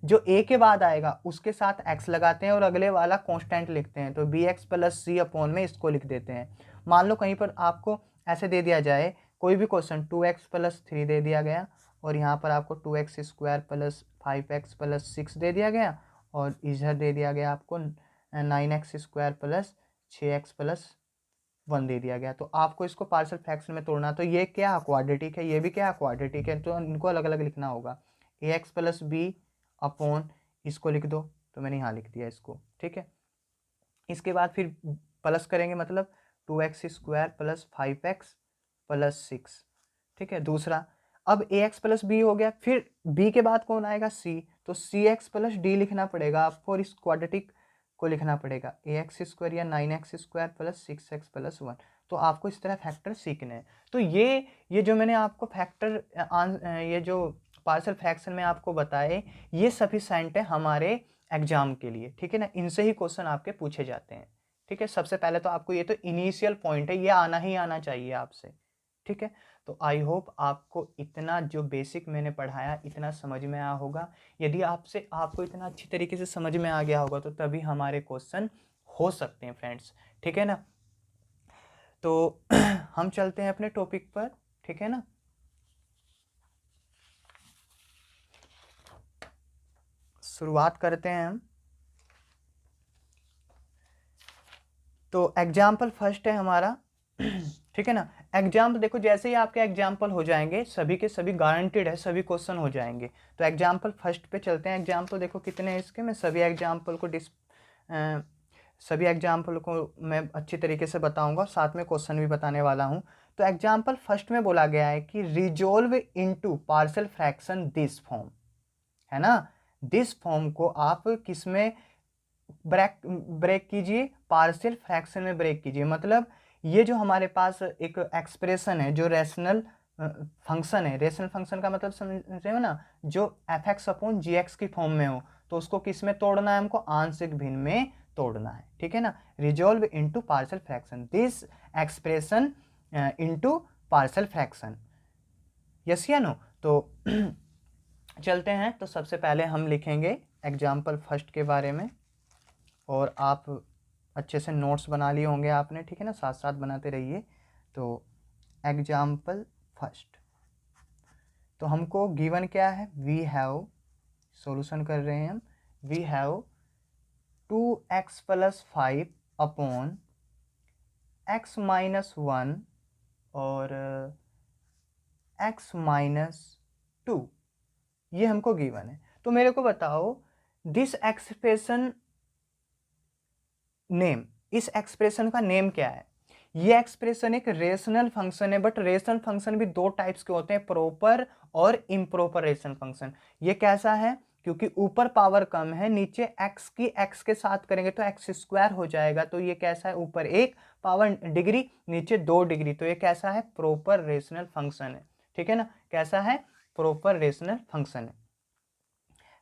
A: जो ए के बाद आएगा उसके साथ एक्स लगाते हैं और अगले वाला कांस्टेंट लिखते हैं, तो B X plus C upon में इसको लिख देते हैं। मान लो कहीं पर आपको ऐसे दे दिया जाए कोई भी क्वेश्चन, 2x प्लस 3 दे दिया गया और यहाँ पर आपको 2x square plus 5x plus 6 दे दिया गया, और इधर दे दिया गया आपको 9x square plus 6x plus 1 दे दिया गया। तो आपको इसको पार्शियल फ्रैक्शन में तोड़ना, तो ये क्या क्वाड्रेटिक है, ये भी क्या क्वाड्रेटिक है, तो इनको अलग अलग लिखना होगा। ए एक्स प्लस बी अपॉन इसको लिख दो, तो मैंने यहाँ लिख दिया इसको, ठीक है। इसके बाद फिर प्लस करेंगे, मतलब 2x square plus 5x plus 6, ठीक है। दूसरा, अब ए एक्स प्लस बी हो गया, फिर बी के बाद कौन आएगा, सी, तो सी एक्स प्लस डी लिखना पड़ेगा आपको, और इस क्वाड्रेटिक को लिखना पड़ेगा ए एक्स स्क्वायर या 9x square plus 6x plus 1। तो आपको इस तरह फैक्टर सीखने हैं। तो ये जो मैंने आपको फैक्टर ये जो पार्शियल फ्रैक्शन में आपको बताए, ये सफिशिएंट है हमारे एग्जाम के लिए, ठीक है ना। इनसे ही क्वेश्चन आपके पूछे जाते हैं, ठीक है। सबसे पहले तो आपको ये तो इनिशियल पॉइंट है, ये आना ही आना चाहिए आपसे, ठीक है। तो आई होप आपको इतना जो बेसिक मैंने पढ़ाया इतना समझ में आया होगा। यदि आपको इतना अच्छी तरीके से समझ में आ गया होगा तो तभी हमारे क्वेश्चन हो सकते हैं फ्रेंड्स, ठीक है ना। तो हम चलते हैं अपने टॉपिक पर, ठीक है ना। शुरुआत करते हैं हम। तो एग्जाम्पल फर्स्ट है हमारा, ठीक है ना। एग्जाम्पल देखो, जैसे ही आपके एग्जाम्पल हो जाएंगे सभी के सभी गारंटेड है, सभी क्वेश्चन हो जाएंगे। तो एग्जाम्पल फर्स्ट पे चलते हैं। एग्जाम्पल देखो कितने हैं इसके, मैं सभी एग्जाम्पल को मैं अच्छी तरीके से बताऊंगा, साथ में क्वेश्चन भी बताने वाला हूं। तो एग्जाम्पल फर्स्ट में बोला गया है कि resolve into partial fraction this form, है ना। दिस फॉर्म को आप किस में ब्रेक कीजिए, पार्शियल फ्रैक्शन में ब्रेक कीजिए। मतलब ये जो हमारे पास एक एक्सप्रेशन है जो रेशनल फंक्शन है, रेशनल फंक्शन का मतलब समझ रहे हो ना, जो एफ एक्स अपॉन जी एक्स की फॉर्म में हो, तो उसको किस में तोड़ना है, हमको आंशिक भिन्न में तोड़ना है, ठीक है ना। Resolve into partial fraction this expression into partial fraction, yes या नो। तो चलते हैं। तो सबसे पहले हम लिखेंगे एग्जाम्पल फर्स्ट के बारे में, और आप अच्छे से नोट्स बना लिए होंगे आपने, ठीक है ना, साथ साथ बनाते रहिए। तो एग्जाम्पल फर्स्ट, तो हमको गिवन क्या है, वी हैव, सॉल्यूशन कर रहे हैं हम, we have 2x plus 5 upon x minus 1 और x माइनस 2, ये हमको गिवन है। तो मेरे को बताओ दिस एक्सप्रेशन नेम, इस एक्सप्रेशन का नेम क्या है। ये एक्सप्रेशन एक रेशनल फंक्शन है, बट रेशनल फंक्शन भी दो टाइप्स के होते हैं, प्रॉपर और इम्प्रॉपर रेशनल फंक्शन। ये कैसा है, क्योंकि ऊपर पावर कम है, नीचे x की x के साथ करेंगे तो x स्क्वायर हो जाएगा। तो ये कैसा है, ऊपर 1 पावर डिग्री, नीचे 2 डिग्री। तो ये कैसा है, प्रॉपर रेशनल फंक्शन है। ठीक है ना, कैसा है, प्रॉपर रेशनल फंक्शन है।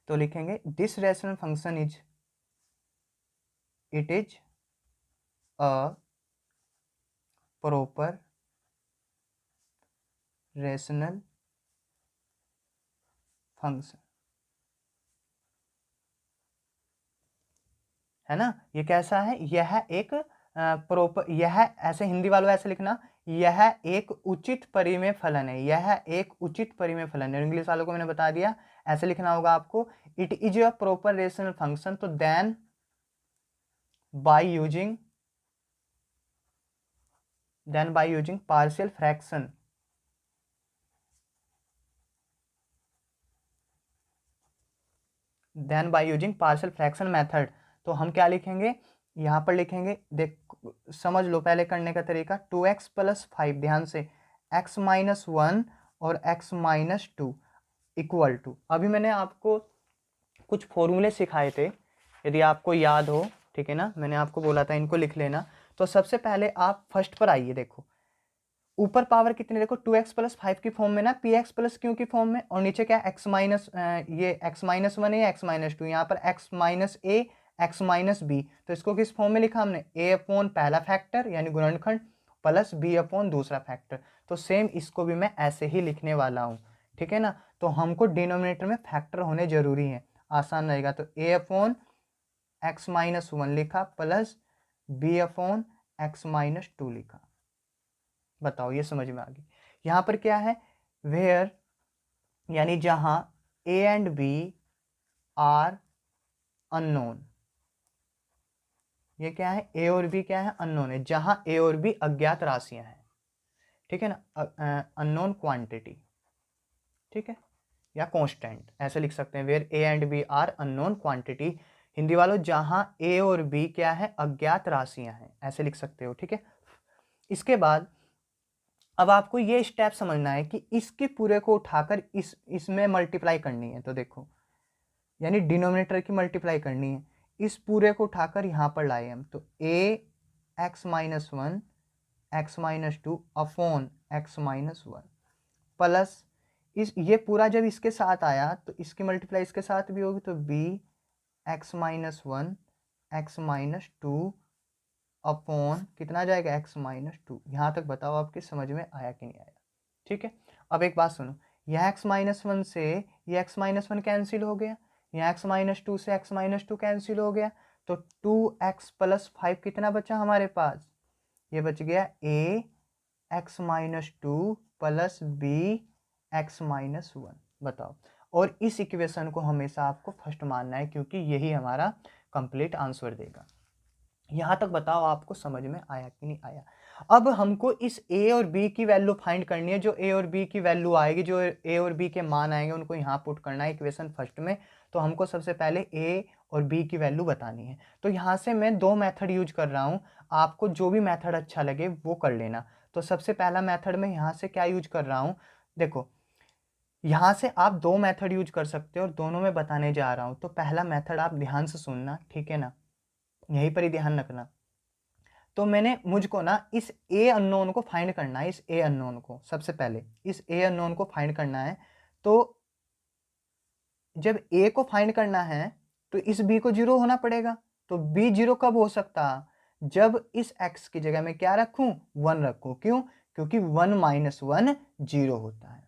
A: तो लिखेंगे this rational function is, it is a proper rational function, है ना। ये कैसा है, यह एक प्रॉपर, यह ऐसे हिंदी वालों ऐसे लिखना, यह एक उचित परिमेय फलन है, यह एक उचित परिमेय फलन है। इंग्लिश वालों को मैंने बता दिया, ऐसे लिखना होगा आपको, it is a proper rational function. तो then by using, partial fraction, then by using partial fraction method. तो हम क्या लिखेंगे, यहाँ पर लिखेंगे, देख समझ लो पहले करने का तरीका, 2x + 5, ध्यान से, x - 1 और x - 2 इक्वल टू, अभी मैंने आपको कुछ फॉर्मूले सिखाए थे, यदि आपको याद हो, ठीक है ना, मैंने आपको बोला था इनको लिख लेना। तो सबसे पहले आप फर्स्ट पर आइए, देखो ऊपर पावर कितनी, देखो 2x + 5 की फॉर्म में ना, px + q की फॉर्म में, और नीचे क्या x माइनस, ये x - 1 है, x - 2, यहाँ पर x - a, x - b। तो इसको किस फॉर्म में लिखा हमने, a/, पहला फैक्टर यानी गुणनखंड, प्लस b/, दूसरा फैक्टर। तो सेम इसको भी मैं ऐसे ही लिखने वाला हूँ, ठीक है ना। तो हमको डिनोमिनेटर में फैक्टर होने जरूरी है, आसान रहेगा। तो a/x - 1 लिखा, प्लस b/x - 2 लिखा। बताओ, ये समझ में आ गई। यहाँ पर क्या है, वेयर यानी जहां a and b are unknown, ये क्या है, a और b क्या है, अननोन है, जहां a और b अज्ञात राशियां हैं, ठीक है ना, अननोन क्वांटिटी, ठीक है, या कांस्टेंट ऐसे लिख सकते हैं, where a and b are unknown quantity. Hindi वालों, जहां a और b क्या है, अज्ञात राशियां हैं, ऐसे लिख सकते हो, ठीक है। इसके बाद अब आपको ये स्टेप समझना है कि इसके पूरे को उठाकर इसमें मल्टीप्लाई करनी है। तो देखो, यानी डिनोमिनेटर की मल्टीप्लाई करनी है, इस पूरे को उठाकर यहाँ पर लाए हम। तो x - 1 x - 2 upon x - 1 plus इस, ये पूरा जब इसके साथ आया तो इसकी मल्टीप्लाई इसके साथ भी होगी, तो b x - 1 x - 2 अपॉन कितना जाएगा, x - 2। यहाँ तक बताओ आपके समझ में आया कि नहीं आया, ठीक है। अब एक बात सुनो, यह x - 1 से ये x - 1 कैंसिल हो गया, यह x - 2 से x - 2 कैंसिल हो गया। तो 2x + 5 कितना बचा हमारे पास, ये बच गया a x - 2 plus b x - 1। बताओ, और इस इक्वेशन को हमेशा आपको फर्स्ट मानना है, क्योंकि यही हमारा कंप्लीट आंसर देगा। यहाँ तक बताओ आपको समझ में आया कि नहीं आया। अब हमको इस a और b की वैल्यू फाइंड करनी है, जो a और b की वैल्यू आएगी, जो a और b के मान आएंगे, उनको यहाँ पुट करना है इक्वेशन फर्स्ट में। तो हमको सबसे पहले a और b की वैल्यू बतानी है। तो यहाँ से मैं 2 मेथड यूज कर रहा हूँ, आपको जो भी मेथड अच्छा लगे वो कर लेना। तो सबसे पहला मेथड में यहाँ से क्या यूज कर रहा हूँ, देखो यहाँ से आप 2 मेथड यूज कर सकते हो और दोनों में बताने जा रहा हूँ। तो पहला मेथड आप ध्यान से सुनना, ठीक है ना, यहीं पर ही ध्यान रखना। तो मैंने, मुझको ना इस ए अननोन को फाइंड करना है, इस ए अननोन को सबसे पहले इस ए अननोन को फाइंड करना है। तो जब ए को फाइंड करना है तो इस बी को 0 होना पड़ेगा। तो बी 0 कब हो सकता, जब इस x की जगह में क्या रखूं, 1 रखूं। क्यों, क्योंकि 1 - 1 0 होता है,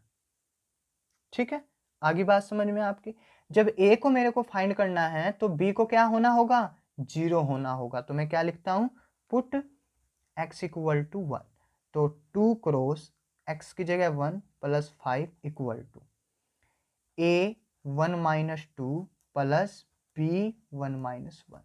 A: ठीक है। आगे बात समझ में आपकी, जब a को मेरे को फाइंड करना है तो b को क्या होना होगा, 0 होना होगा। तो मैं क्या लिखता हूं, पुट x = 1। तो 2 क्रॉस x की जगह 1 plus 5 equal to a 1 - 2 plus b 1 - 1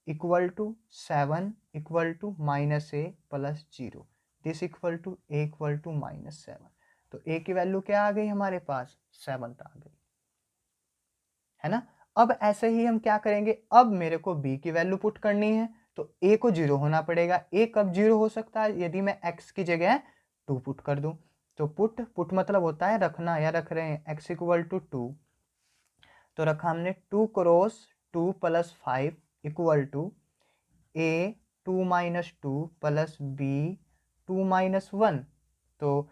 A: equal to 7 equal to -a plus 0, this equal to a equal to -7। तो a की वैल्यू क्या आ गई हमारे पास, 7 आ गई, है ना। अब ऐसे ही हम क्या करेंगे, अब मेरे को b की वैल्यू पुट करनी है। तो a को 0 होना पड़ेगा। a कब 0 हो सकता है, यदि मैं x की जगह 2 पुट कर दूं। तो पुट मतलब होता है रखना, या रख रहे हैं x = 2। तो रखा हमने 2 cross 2 plus 5 equal to a 2 minus 2 plus b 2 minus 1। तो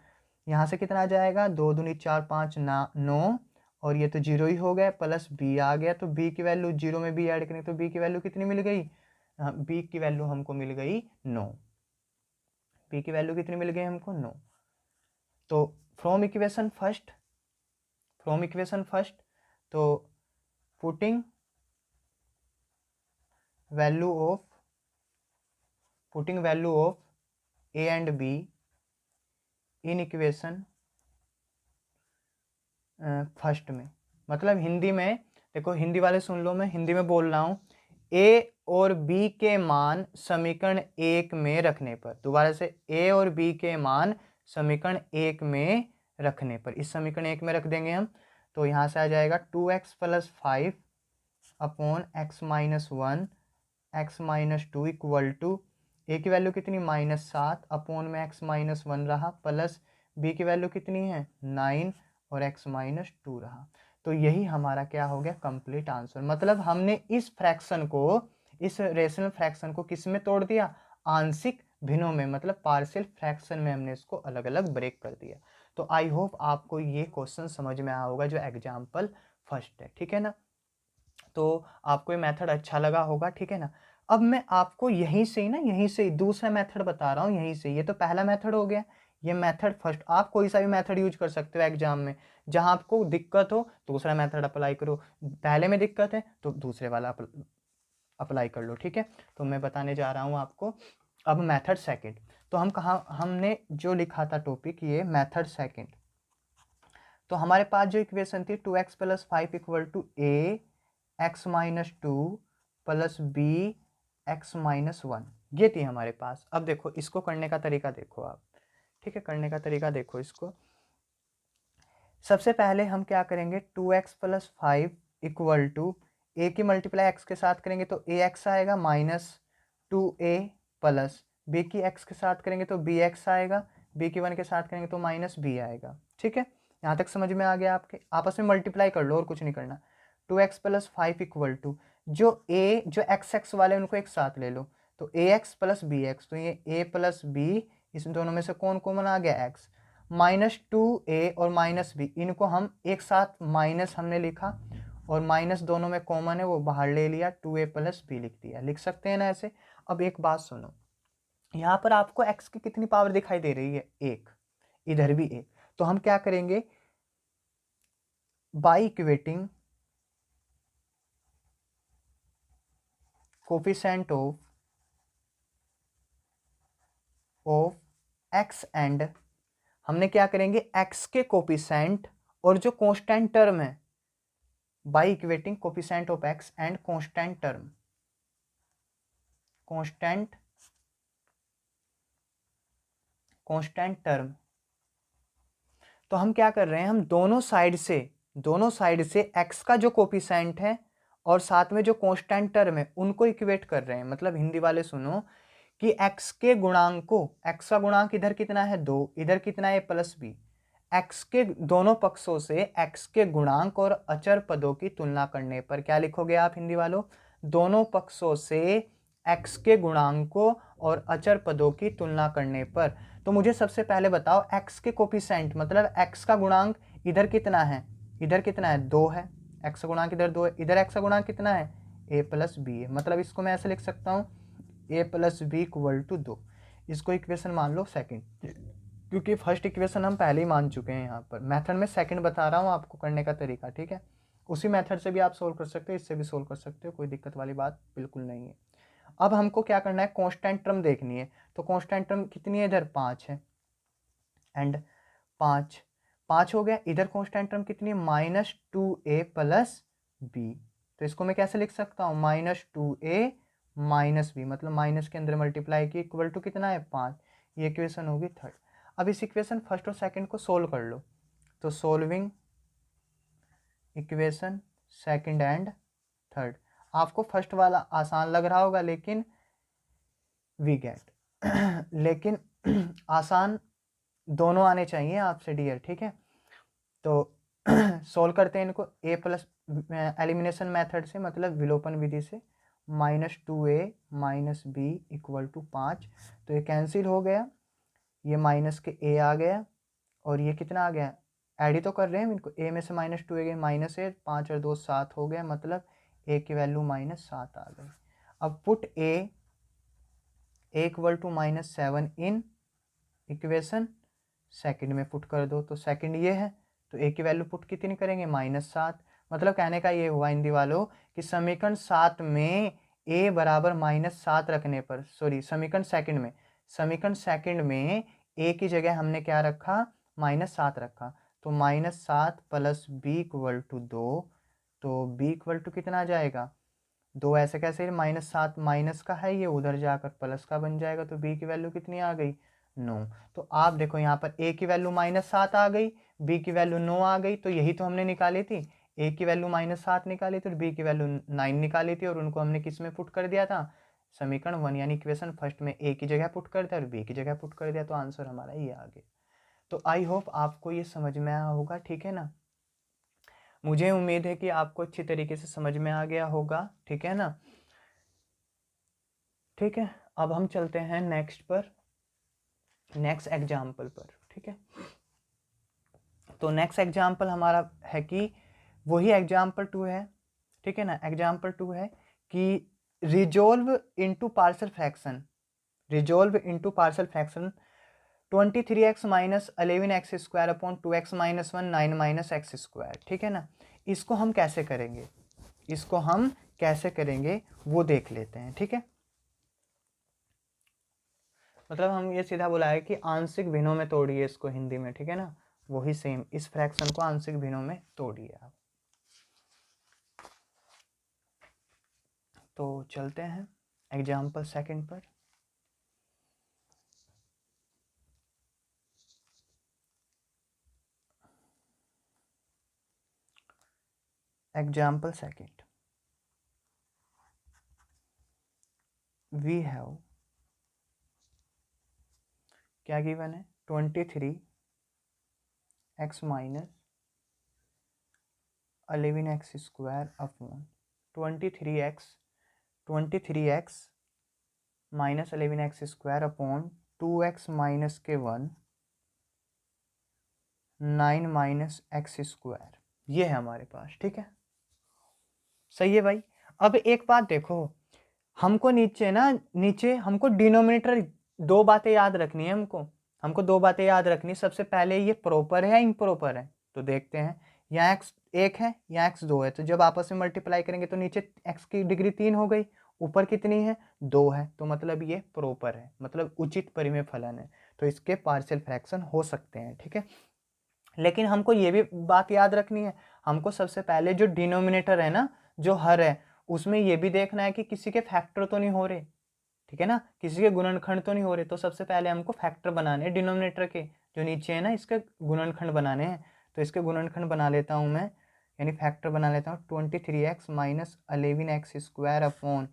A: यहाँ से कितना आ जाएगा, 2 दूनी 4 5 9 और ये तो 0 ही हो गया, प्लस बी आ गया। तो बी की वैल्यू 0 में बी ऐड करेंगे तो बी की वैल्यू कितनी मिल गई, बी की वैल्यू हमको मिल गई 9। बी की वैल्यू कितनी मिल गई हमको 9। तो फ्रॉम इक्वेशन फर्स्ट तो putting value of A and be in equation first में, मतलब हिंदी में देखो, हिंदी वाले सुन लो, मैं हिंदी में बोल रहा हूँ। ए और बी के मान समीकरण 1 में रखने पर, दोबारा से, ए और बी के मान समीकरण 1 में रखने पर, इस समीकरण 1 में रख देंगे हम। तो यहाँ से आ जाएगा 2x plus 5 upon x minus 1 x minus 2 equal to A की वैल्यू कितनी -7 अपॉन में x माइनस 1 रहा, प्लस बी की वैल्यू कितनी है 9 और x माइनस 2 रहा। तो यही हमारा क्या हो गया, कंप्लीट आंसर। मतलब हमने इस फ्रैक्शन को, इस रेशनल फ्रैक्शन को किस में तोड़ दिया, आंशिक भिन्नों में, मतलब पार्शियल फ्रैक्शन में हमने इसको अलग अलग ब्रेक कर दिया। तो आई होप आपको ये क्वेश्चन समझ में आया होगा जो एग्जाम्पल फर्स्ट है, ठीक है ना। तो आपको ये मेथड अच्छा लगा होगा, ठीक है ना। अब मैं आपको यहीं से ही ना, यहीं से दूसरा मेथड बता रहा हूँ, यहीं से। ये तो पहला मेथड हो गया, ये मेथड फर्स्ट। आप कोई सा भी मेथड यूज कर सकते हो एग्जाम में, जहां आपको दिक्कत हो दूसरा मेथड अप्लाई करो, पहले में दिक्कत है तो दूसरे वाला अप्लाई कर लो, ठीक है। तो मैं बताने जा रहा हूँ आपको अब मेथड सेकंड। तो हम कहाँ, हमने जो लिखा था टॉपिक, ये मेथड सेकंड। तो हमारे पास जो इक्वेशन थी 2x plus 5 equal to a x minus 2 plus B x minus 1, ये थी हमारे पास। अब देखो इसको करने का तरीका देखो आप, ठीक है, करने का तरीका देखो इसको। सबसे पहले हम क्या करेंगे, 2x plus 5 equal to A की मल्टीप्लाई एक्स के साथ करेंगे तो ए एक्स आएगा, माइनस 2a प्लस बी की एक्स के साथ करेंगे तो बी एक्स आएगा, बी की 1 के साथ करेंगे तो माइनस बी आएगा, ठीक है। यहाँ तक समझ में आ गया आपके, आपस में मल्टीप्लाई कर लो और कुछ नहीं करना। 2x प्लस 5 इक्वल टू जो एक्स एक्स वाले उनको एक साथ ले लो, तो ए एक्स प्लस बी एक्स, तो ये ए प्लस बी, इस दोनों में से कौन कॉमन आ गया, एक्स, माइनस 2a और माइनस बी, इनको हम एक साथ माइनस हमने लिखा और माइनस दोनों में कॉमन है वो बाहर ले लिया, 2a प्लस बी लिख दिया, लिख सकते हैं ना ऐसे। अब एक बात सुनो, यहाँ पर आपको x की कितनी पावर दिखाई दे रही है, 1, इधर भी 1। तो हम क्या करेंगे, by equating coefficient of x and, हमने क्या करेंगे, x के कोफिशिएंट और जो कांस्टेंट टर्म है, by equating coefficient of x and constant term. तो हम क्या कर रहे हैं, हम दोनों साइड से x का जो कोफिशिएंट है और साथ में जो कांस्टेंट टर्म है उनको इक्वेट कर रहे हैं। मतलब हिंदी वाले सुनो कि x के गुणांक को, x का गुणांक इधर कितना है 2, इधर कितना है प्लस बी, x के दोनों पक्षों से x के गुणांक और अचर पदों की तुलना करने पर क्या लिखोगे आप हिंदी वालों, दोनों पक्षों से x के गुणांकों और अचर पदों की तुलना करने पर। तो मुझे सबसे पहले बताओ x के कोफिशिएंट, मतलब x का गुणांक इधर कितना है, 2 है, x का गुणांक इधर 2 है, इधर x का गुणांक कितना है, a प्लस बी है। मतलब इसको मैं ऐसे लिख सकता हूँ, a plus b equal to 2। इसको इक्वेशन मान लो सेकंड, क्योंकि फर्स्ट इक्वेशन हम पहले ही मान चुके हैं। यहाँ पर मेथड में सेकंड बता रहा हूँ आपको करने का तरीका, ठीक है। उसी मेथड से भी आप सोल्व कर सकते हो, इससे भी सोल्व कर सकते हो, कोई दिक्कत वाली बात बिल्कुल नहीं है। अब हमको क्या करना है, कांस्टेंट टर्म देखनी है। तो कांस्टेंट टर्म कितनी है, इधर 5 है एंड 5 हो गया, इधर कांस्टेंट टर्म कितनी है, -2a प्लस बी। तो इसको मैं कैसे लिख सकता हूँ, -2a माइनस बी, मतलब माइनस के अंदर मल्टीप्लाई की, इक्वल टू कितना है 5। ये इक्वेशन होगी थर्ड। अब इस इक्वेशन फर्स्ट और सेकंड को सोल्व कर लो। तो solving equation second and third, आपको फर्स्ट वाला आसान लग रहा होगा लेकिन वी गेट लेकिन आसान दोनों आने चाहिए आपसे डियर, ठीक है। तो सोल्व करते हैं इनको, a प्लस एलिमिनेशन मेथड से, मतलब विलोपन विधि से, -2a - b = 5। तो ये कैंसिल हो गया, ये माइनस के a आ गया और ये कितना आ गया, ऐड ही तो कर रहे हैं इनको, a में से -2a गए -a, 5 और 2 7 हो गया, मतलब a की वैल्यू -7 आ गई। अब put a = -7 in equation second में पुट कर दो, तो सेकंड ये है, तो a की वैल्यू पुट कितनी करेंगे, -7। मतलब कहने का ये हुआ हिंदी वालों कि समीकरण 7 में a बराबर -7 रखने पर, सॉरी समीकरण सेकंड में a की जगह हमने क्या रखा, -7 रखा, तो -7 + b = 2, तो b = कितना आ जाएगा, 2 ऐसे कैसे, -7 माइनस का है, ये उधर जाकर प्लस का बन जाएगा, तो b की वैल्यू कितनी आ गई, 9। तो आप देखो यहाँ पर a की वैल्यू -7 आ गई, b की वैल्यू 9 आ गई, तो यही तो हमने निकाली थी, a की वैल्यू -7 निकाली थी और b की वैल्यू 9 निकाली थी, और उनको हमने किस में पुट कर दिया था, समीकरण 1 यानी इक्वेशन फर्स्ट में a की जगह पुट कर दिया और b की जगह पुट कर दिया, तो आंसर हमारा ये आ गया। तो आई होप आपको ये समझ में आया होगा, ठीक है ना। मुझे उम्मीद है कि आपको अच्छी तरीके से समझ में आ गया होगा, ठीक है ना। ठीक है, अब हम चलते हैं नेक्स्ट एग्जाम्पल पर, ठीक है। तो नेक्स्ट एग्जाम्पल हमारा है कि वही एग्जाम्पल 2 है, ठीक है ना। एग्जाम्पल 2 है कि resolve into partial fraction 23x - 11x² upon 2x - 1 9 - x², ठीक है ना। इसको हम कैसे करेंगे वो देख लेते हैं, ठीक है। मतलब हम ये सीधा बोला है कि आंशिक भिन्नों में तोड़िए इसको हिंदी में, ठीक है ना। वही सेम इस फ्रैक्शन को आंशिक भिन्नों में तोड़िए आप। तो चलते हैं एग्जाम्पल सेकंड पर। एग्जाम्पल सेकंड, वी हैव, क्या गिवन है, 23x - 11x² upon 23x - 11x² upon 2x - 1 9 - x², ये है हमारे पास, ठीक है। सही है भाई। अब एक बात देखो, हमको नीचे हमको डिनोमिनेटर दो बातें याद रखनी है, हमको दो बातें याद रखनी है। सबसे पहले ये प्रॉपर है या इम्प्रॉपर है, तो देखते हैं। यहाँ x 1 है, यहाँ x 2 है, तो जब आपस में मल्टीप्लाई करेंगे तो नीचे x की डिग्री 3 हो गई, ऊपर कितनी है, 2 है, तो मतलब ये प्रॉपर है, मतलब उचित परिमेय फलन है, तो इसके पार्शियल फ्रैक्शन हो सकते हैं, ठीक है। लेकिन हमको ये भी बात याद रखनी है, हमको सबसे पहले जो डिनोमिनेटर है ना, जो हर है, उसमें ये भी देखना है कि किसी के फैक्टर तो नहीं हो रहे, ठीक है ना, किसी के गुणनखंड तो नहीं हो रहे। तो सबसे पहले हमको फैक्टर बनाने हैं डिनोमिनेटर के, जो नीचे है ना, इसके गुणनखंड बनाने हैं। तो इसके गुणनखंड बना लेता हूँ मैं, यानी फैक्टर बना लेता हूँ। 23x - 11x² अपॉन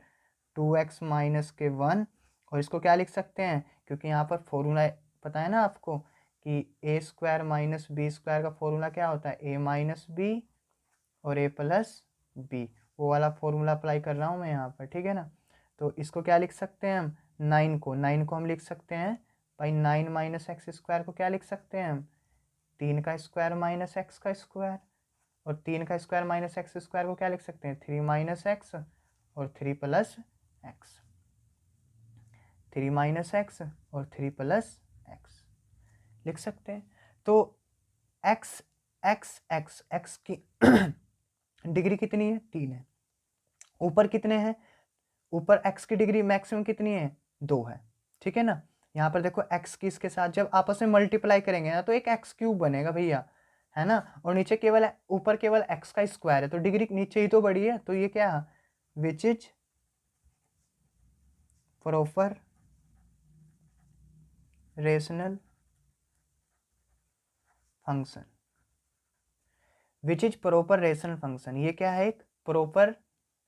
A: 2x - 1, और इसको क्या लिख सकते हैं, क्योंकि यहाँ पर फॉर्मूला पता है ना आपको कि a² - b² का फॉर्मूला क्या होता है, a - b और a + b, वो वाला फॉर्मूला अप्लाई कर रहा हूँ मैं यहाँ पर, ठीक है ना। तो इसको क्या लिख सकते हैं हम, 9 को हम लिख सकते हैं भाई, 9 - x² को क्या लिख सकते हैं हम, 3 का स्क्वायर - x का स्क्वायर, और 3 का स्क्वायर - x² को क्या लिख सकते हैं, 3 - x और 3 + x, 3 - x और 3 + x लिख सकते हैं। तो x x x x की डिग्री कितनी है, 3 है। ऊपर कितने हैं, ऊपर x की डिग्री मैक्सिमम कितनी है, 2 है, ठीक है ना। यहाँ पर देखो x की इसके साथ जब आपस में मल्टीप्लाई करेंगे ना, तो एक x³ बनेगा भैया, है ना। और नीचे केवल ऊपर केवल x का स्क्वायर है, तो डिग्री नीचे ही तो बढ़ी है। तो ये क्या है, which is proper rational function, which is proper rational function, ये क्या है, एक प्रॉपर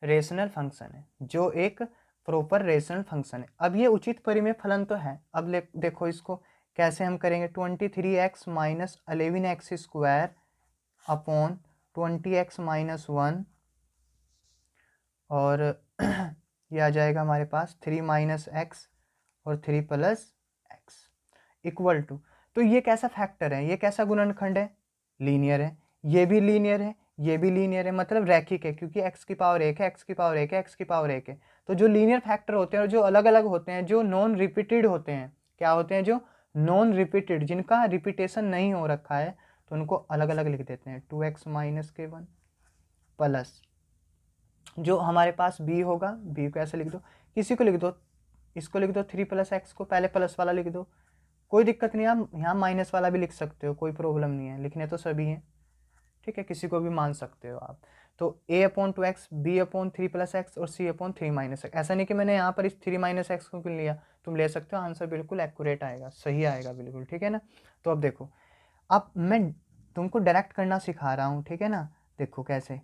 A: रेशनल फंक्शन है, जो एक प्रॉपर रेशनल फंक्शन है। अब ये उचित परिमेय फलन तो है। अब देखो इसको कैसे हम करेंगे, 23x - 11x² upon 20x minus 1 और ये आ जाएगा हमारे पास 3 माइनस एक्स और 3 प्लस एक्स इक्वल टू, तो ये कैसा फैक्टर है, ये कैसा गुणनखंड है, लीनियर है, ये भी लीनियर है, ये भी लीनियर है, मतलब रैखिक है, क्योंकि x की पावर 1 है, x की पावर 1 है, x की पावर 1 है। तो जो लीनियर फैक्टर होते हैं और जो अलग अलग होते हैं, जो नॉन रिपीटेड होते हैं, क्या होते हैं, जो नॉन रिपीटेड, जिनका रिपीटेशन नहीं हो रखा है, तो उनको अलग अलग लिख देते हैं। 2x माइनस के 1 प्लस जो हमारे पास b होगा, b को ऐसे लिख दो, किसी को लिख दो, इसको लिख दो 3 प्लस एक्स को, पहले प्लस वाला लिख दो, कोई दिक्कत नहीं, आप यहाँ माइनस वाला भी लिख सकते हो, कोई प्रॉब्लम नहीं है, लिखने तो सभी हैं, ठीक है, किसी को भी मान सकते हो आप। तो a upon 2x, b upon 3 plus x और c अपॉन 3 माइनस एक्स। ऐसा नहीं कि मैंने यहाँ पर इस 3 माइनस एक्स को क्यों लिया, तुम ले सकते हो, आंसर बिल्कुल एक्यूरेट आएगा, सही आएगा बिल्कुल, ठीक है ना। तो अब देखो, अब मैं तुमको डायरेक्ट करना सिखा रहा हूँ, ठीक है ना। देखो कैसे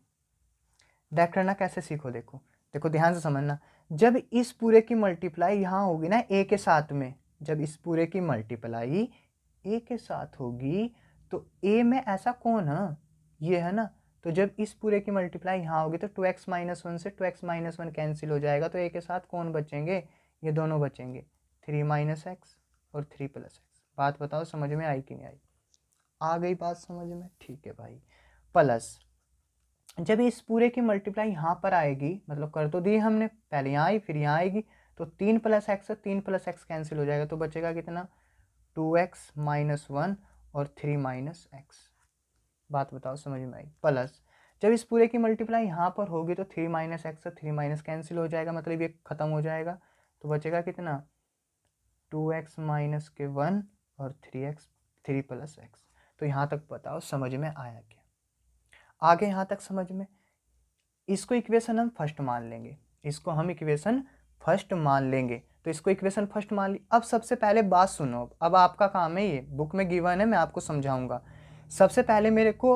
A: डायरेक्ट करना, कैसे सीखो, देखो देखो ध्यान से समझना। जब इस पूरे की मल्टीप्लाई यहाँ होगी ना a के साथ में, जब इस पूरे की मल्टीप्लाई a के साथ होगी, तो a में ऐसा कौन है, ये है ना। तो जब इस पूरे की मल्टीप्लाई यहाँ होगी तो 2x माइनस 1 से 2x माइनस 1 कैंसिल हो जाएगा, तो a के साथ कौन बचेंगे, ये दोनों बचेंगे, 3 माइनस एक्स और 3 प्लस एक्स। बात बताओ समझ में आई कि नहीं आई, आ गई बात समझ में, ठीक है भाई। प्लस जब इस पूरे की मल्टीप्लाई यहाँ पर आएगी, मतलब कर तो दी हमने, पहले यहाँ आई फिर यहाँ आएगी, तो 3 प्लस एक्स से 3 प्लस एक्स कैंसिल हो जाएगा, तो बचेगा कितना, 2x माइनस 1 और 3 माइनस एक्स। बात बताओ समझ में आई। प्लस जब इस पूरे की मल्टीप्लाई यहाँ पर होगी तो 3 माइनस एक्स से 3 माइनस कैंसिल हो जाएगा, मतलब ये खत्म हो जाएगा, तो बचेगा कितना, 2x माइनस के 1 और 3 प्लस एक्स। तो यहाँ तक बताओ समझ में आया क्या, आगे यहाँ तक समझ में। इसको इक्वेशन हम फर्स्ट मान लेंगे, इसको हम इक्वेशन फर्स्ट मान लेंगे, तो इसको इक्वेशन फर्स्ट मान ली। अब सबसे पहले बात सुनो, अब आपका काम है, ये बुक में गिवन है, मैं आपको समझाऊंगा। सबसे पहले मेरे को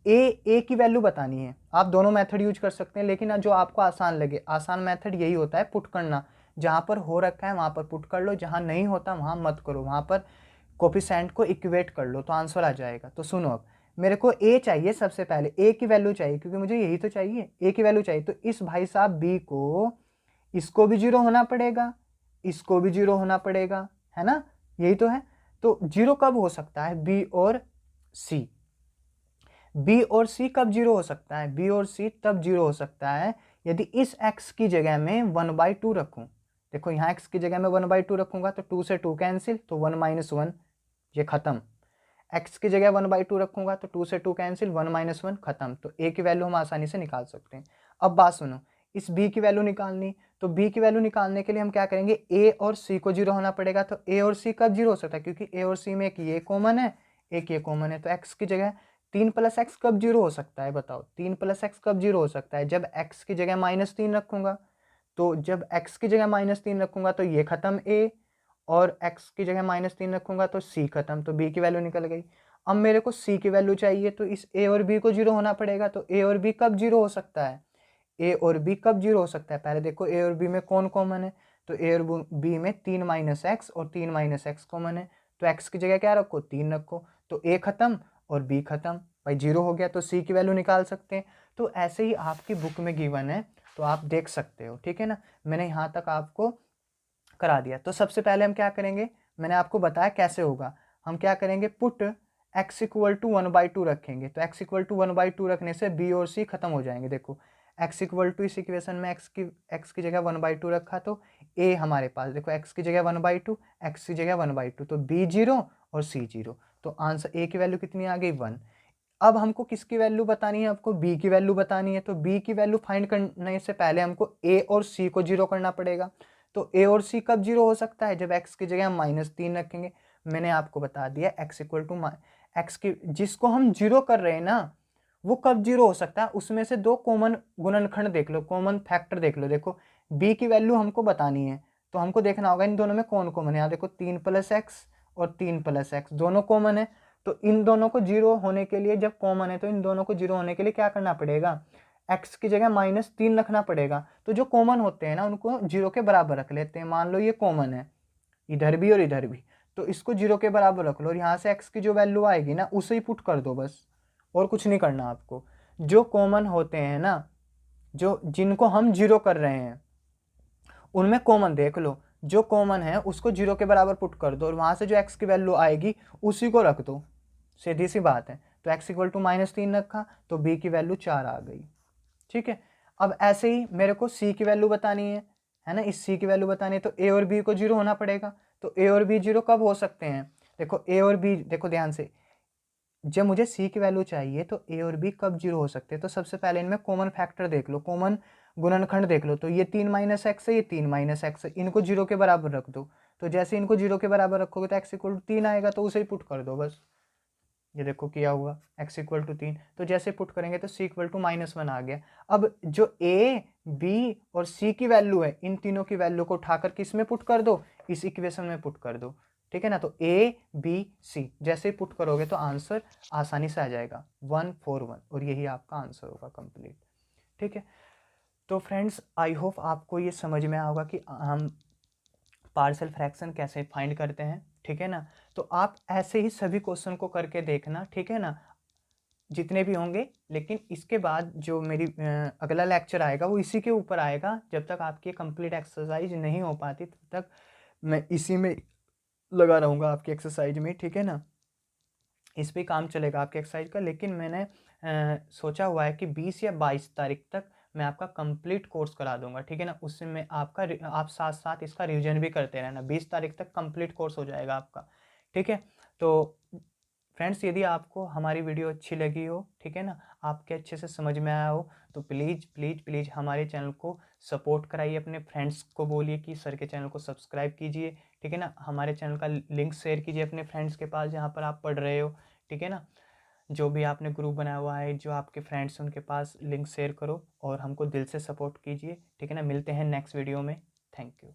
A: ए की वैल्यू बतानी है। आप दोनों मेथड यूज कर सकते हैं, लेकिन जो आपको आसान लगे, आसान मेथड यही होता है, पुट करना। जहाँ पर हो रखा है वहाँ पर पुट कर लो, जहाँ नहीं होता वहाँ मत करो, वहाँ पर कोफिशिएंट को इक्वेट कर लो, तो आंसर आ जाएगा। तो सुनो, अब मेरे को ए चाहिए, सबसे पहले ए की वैल्यू चाहिए, क्योंकि मुझे यही तो चाहिए, ए की वैल्यू चाहिए। तो इस भाई साहब बी को, इसको भी जीरो होना पड़ेगा, इसको भी जीरो होना पड़ेगा, है ना, यही तो है। तो जीरो कब हो सकता है, बी और सी, बी और सी कब जीरो हो सकता है, बी और सी तब जीरो हो सकता है यदि इस x की जगह में 1/2 रखूं। देखो यहाँ x की जगह में 1/2 रखूंगा तो 2 से 2 कैंसिल, तो 1 माइनस 1, ये खत्म। x की जगह 1/2 रखूंगा तो 2 से 2 कैंसिल, 1 माइनस 1 खत्म। तो a की वैल्यू हम आसानी से निकाल सकते हैं। अब बात सुनो, इस b की वैल्यू निकालनी, तो b की वैल्यू निकालने के लिए हम क्या करेंगे, a और c को जीरो होना पड़ेगा। तो a और c कब जीरो हो सकता है, क्योंकि a और c में एक ये कॉमन है, एक ये कॉमन है। तो x की जगह 3 प्लस एक्स कब जीरो हो सकता है, बताओ 3 प्लस एक्स कब जीरो हो सकता है, जब x की जगह -3 रखूंगा। तो जब x की जगह -3 रखूंगा तो ये खत्म a, और x की जगह -3 रखूंगा तो c खत्म, तो b की वैल्यू निकल गई। अब मेरे को c की वैल्यू चाहिए, तो इस a और b को जीरो होना पड़ेगा। तो a और b कब जीरो हो सकता है, a और b कब जीरो हो सकता है, पहले देखो a और b में कौन कॉमन है, तो a और b में 3 माइनस एक्स और 3 माइनस एक्स कॉमन है। तो x की जगह क्या रखो, 3 रखो, तो a खत्म और b खत्म, भाई जीरो हो गया, तो c की वैल्यू निकाल सकते हैं। तो ऐसे ही आपकी बुक में गिवन है, तो आप देख सकते हो, ठीक है ना। मैंने यहाँ तक आपको करा दिया। तो सबसे पहले हम क्या करेंगे, मैंने आपको बताया कैसे होगा। हम क्या करेंगे, पुट x इक्वल टू 1/2 रखेंगे। तो x इक्वल टू 1/2 रखने से b और c खत्म हो जाएंगे। देखो x इक्वल टू, इस इक्वेशन में x की जगह 1/2 रखा, तो a हमारे पास देखो x की जगह 1/2, x की जगह 1/2, तो b 0 और c 0। तो आंसर a की वैल्यू कितनी आ गई, 1। अब हमको किसकी वैल्यू बतानी है, आपको b की वैल्यू बतानी है। तो b की वैल्यू फाइंड करने से पहले हमको a और c को जीरो करना पड़ेगा। तो a और c कब जीरो हो सकता है, जब x की जगह हम -3 रखेंगे। मैंने आपको बता दिया x इक्वल टू x की, जिसको हम जीरो कर रहे हैं ना, वो कब जीरो हो सकता है, उसमें से दो कॉमन गुणनखंड देख लो, कॉमन फैक्टर देख लो। देखो b की वैल्यू हमको बतानी है, तो हमको देखना होगा इन दोनों में कौन कॉमन है। यहाँ देखो 3 प्लस एक्स और 3 प्लस एक्स दोनों कॉमन है। तो इन दोनों को जीरो होने के लिए, जब कॉमन है तो इन दोनों को जीरो होने के लिए क्या करना पड़ेगा, x की जगह -3 रखना पड़ेगा। तो जो कॉमन होते हैं ना, उनको जीरो के बराबर रख लेते हैं। मान लो ये कॉमन है, इधर भी और इधर भी, तो इसको जीरो के बराबर रख लो, और यहाँ से x की जो वैल्यू आएगी ना, उसे ही पुट कर दो बस, और कुछ नहीं करना आपको। जो कॉमन होते हैं ना, जो जिनको हम जीरो कर रहे हैं उनमें कॉमन देख लो, जो कॉमन है उसको जीरो के बराबर पुट कर दो और वहां से जो x की वैल्यू आएगी उसी को रख दो, सीधी सी बात है। तो x इक्वल टू -3 रखा तो b की वैल्यू 4 आ गई। ठीक है, अब ऐसे ही मेरे को c की वैल्यू बतानी है ना, इस c की वैल्यू बतानी है तो a और b को जीरो होना पड़ेगा। तो a और b जीरो कब हो सकते हैं, देखो a और b, देखो ध्यान से, जब मुझे c की वैल्यू चाहिए तो a और b कब जीरो हो सकते हैं, तो सबसे पहले इनमें कॉमन फैक्टर देख लो, कॉमन गुणनखंड देख लो। तो ये 3 माइनस एक्स है, ये 3 माइनस एक्स है, इनको जीरो के बराबर रख दो। तो जैसे इनको जीरो के बराबर रखोगे तो एक्स इक्वल टू 3 आएगा, तो उसे ही पुट कर दो बस। ये देखो किया हुआ, एक्स इक्वल टू 3, तो जैसे पुट करेंगे तो सी इक्वल टू -1 आ गया। अब जो ए बी और सी की वैल्यू है, इन तीनों की वैल्यू को उठाकर किस में पुट कर दो, इस इक्वेशन में पुट कर दो। ठीक है ना, तो ए बी सी जैसे पुट करोगे तो आंसर आसानी से आ जाएगा 141 और यही आपका आंसर होगा कंप्लीट। ठीक है, तो फ्रेंड्स आई होप आपको ये समझ में आएगा कि हम पार्शियल फ्रैक्शन कैसे फाइंड करते हैं। ठीक है ना, तो आप ऐसे ही सभी क्वेश्चन को करके देखना। ठीक है ना, जितने भी होंगे, लेकिन इसके बाद जो मेरी अगला लेक्चर आएगा वो इसी के ऊपर आएगा। जब तक आपकी कंप्लीट एक्सरसाइज नहीं हो पाती तब तक मैं इसी में लगा रहूँगा आपकी एक्सरसाइज में। ठीक है ना, इस पे काम चलेगा आपके एक्सरसाइज का। लेकिन मैंने सोचा हुआ है कि 20 या 22 तारीख तक मैं आपका कंप्लीट कोर्स करा दूंगा। ठीक है ना, उससे मैं आप साथ साथ इसका रिवीजन भी करते रहना। 20 तारीख तक कंप्लीट कोर्स हो जाएगा आपका। ठीक है, तो फ्रेंड्स यदि आपको हमारी वीडियो अच्छी लगी हो, ठीक है ना, आपके अच्छे से समझ में आया हो, तो प्लीज़ प्लीज़ प्लीज़ हमारे चैनल को सपोर्ट कराइए, अपने फ्रेंड्स को बोलिए कि सर के चैनल को सब्सक्राइब कीजिए। ठीक है ना, हमारे चैनल का लिंक शेयर कीजिए अपने फ्रेंड्स के पास जहाँ पर आप पढ़ रहे हो। ठीक है ना, जो भी आपने ग्रुप बनाया हुआ है, जो आपके फ्रेंड्स हैं उनके पास लिंक शेयर करो और हमको दिल से सपोर्ट कीजिए। ठीक है ना, मिलते हैं नेक्स्ट वीडियो में। Thank you.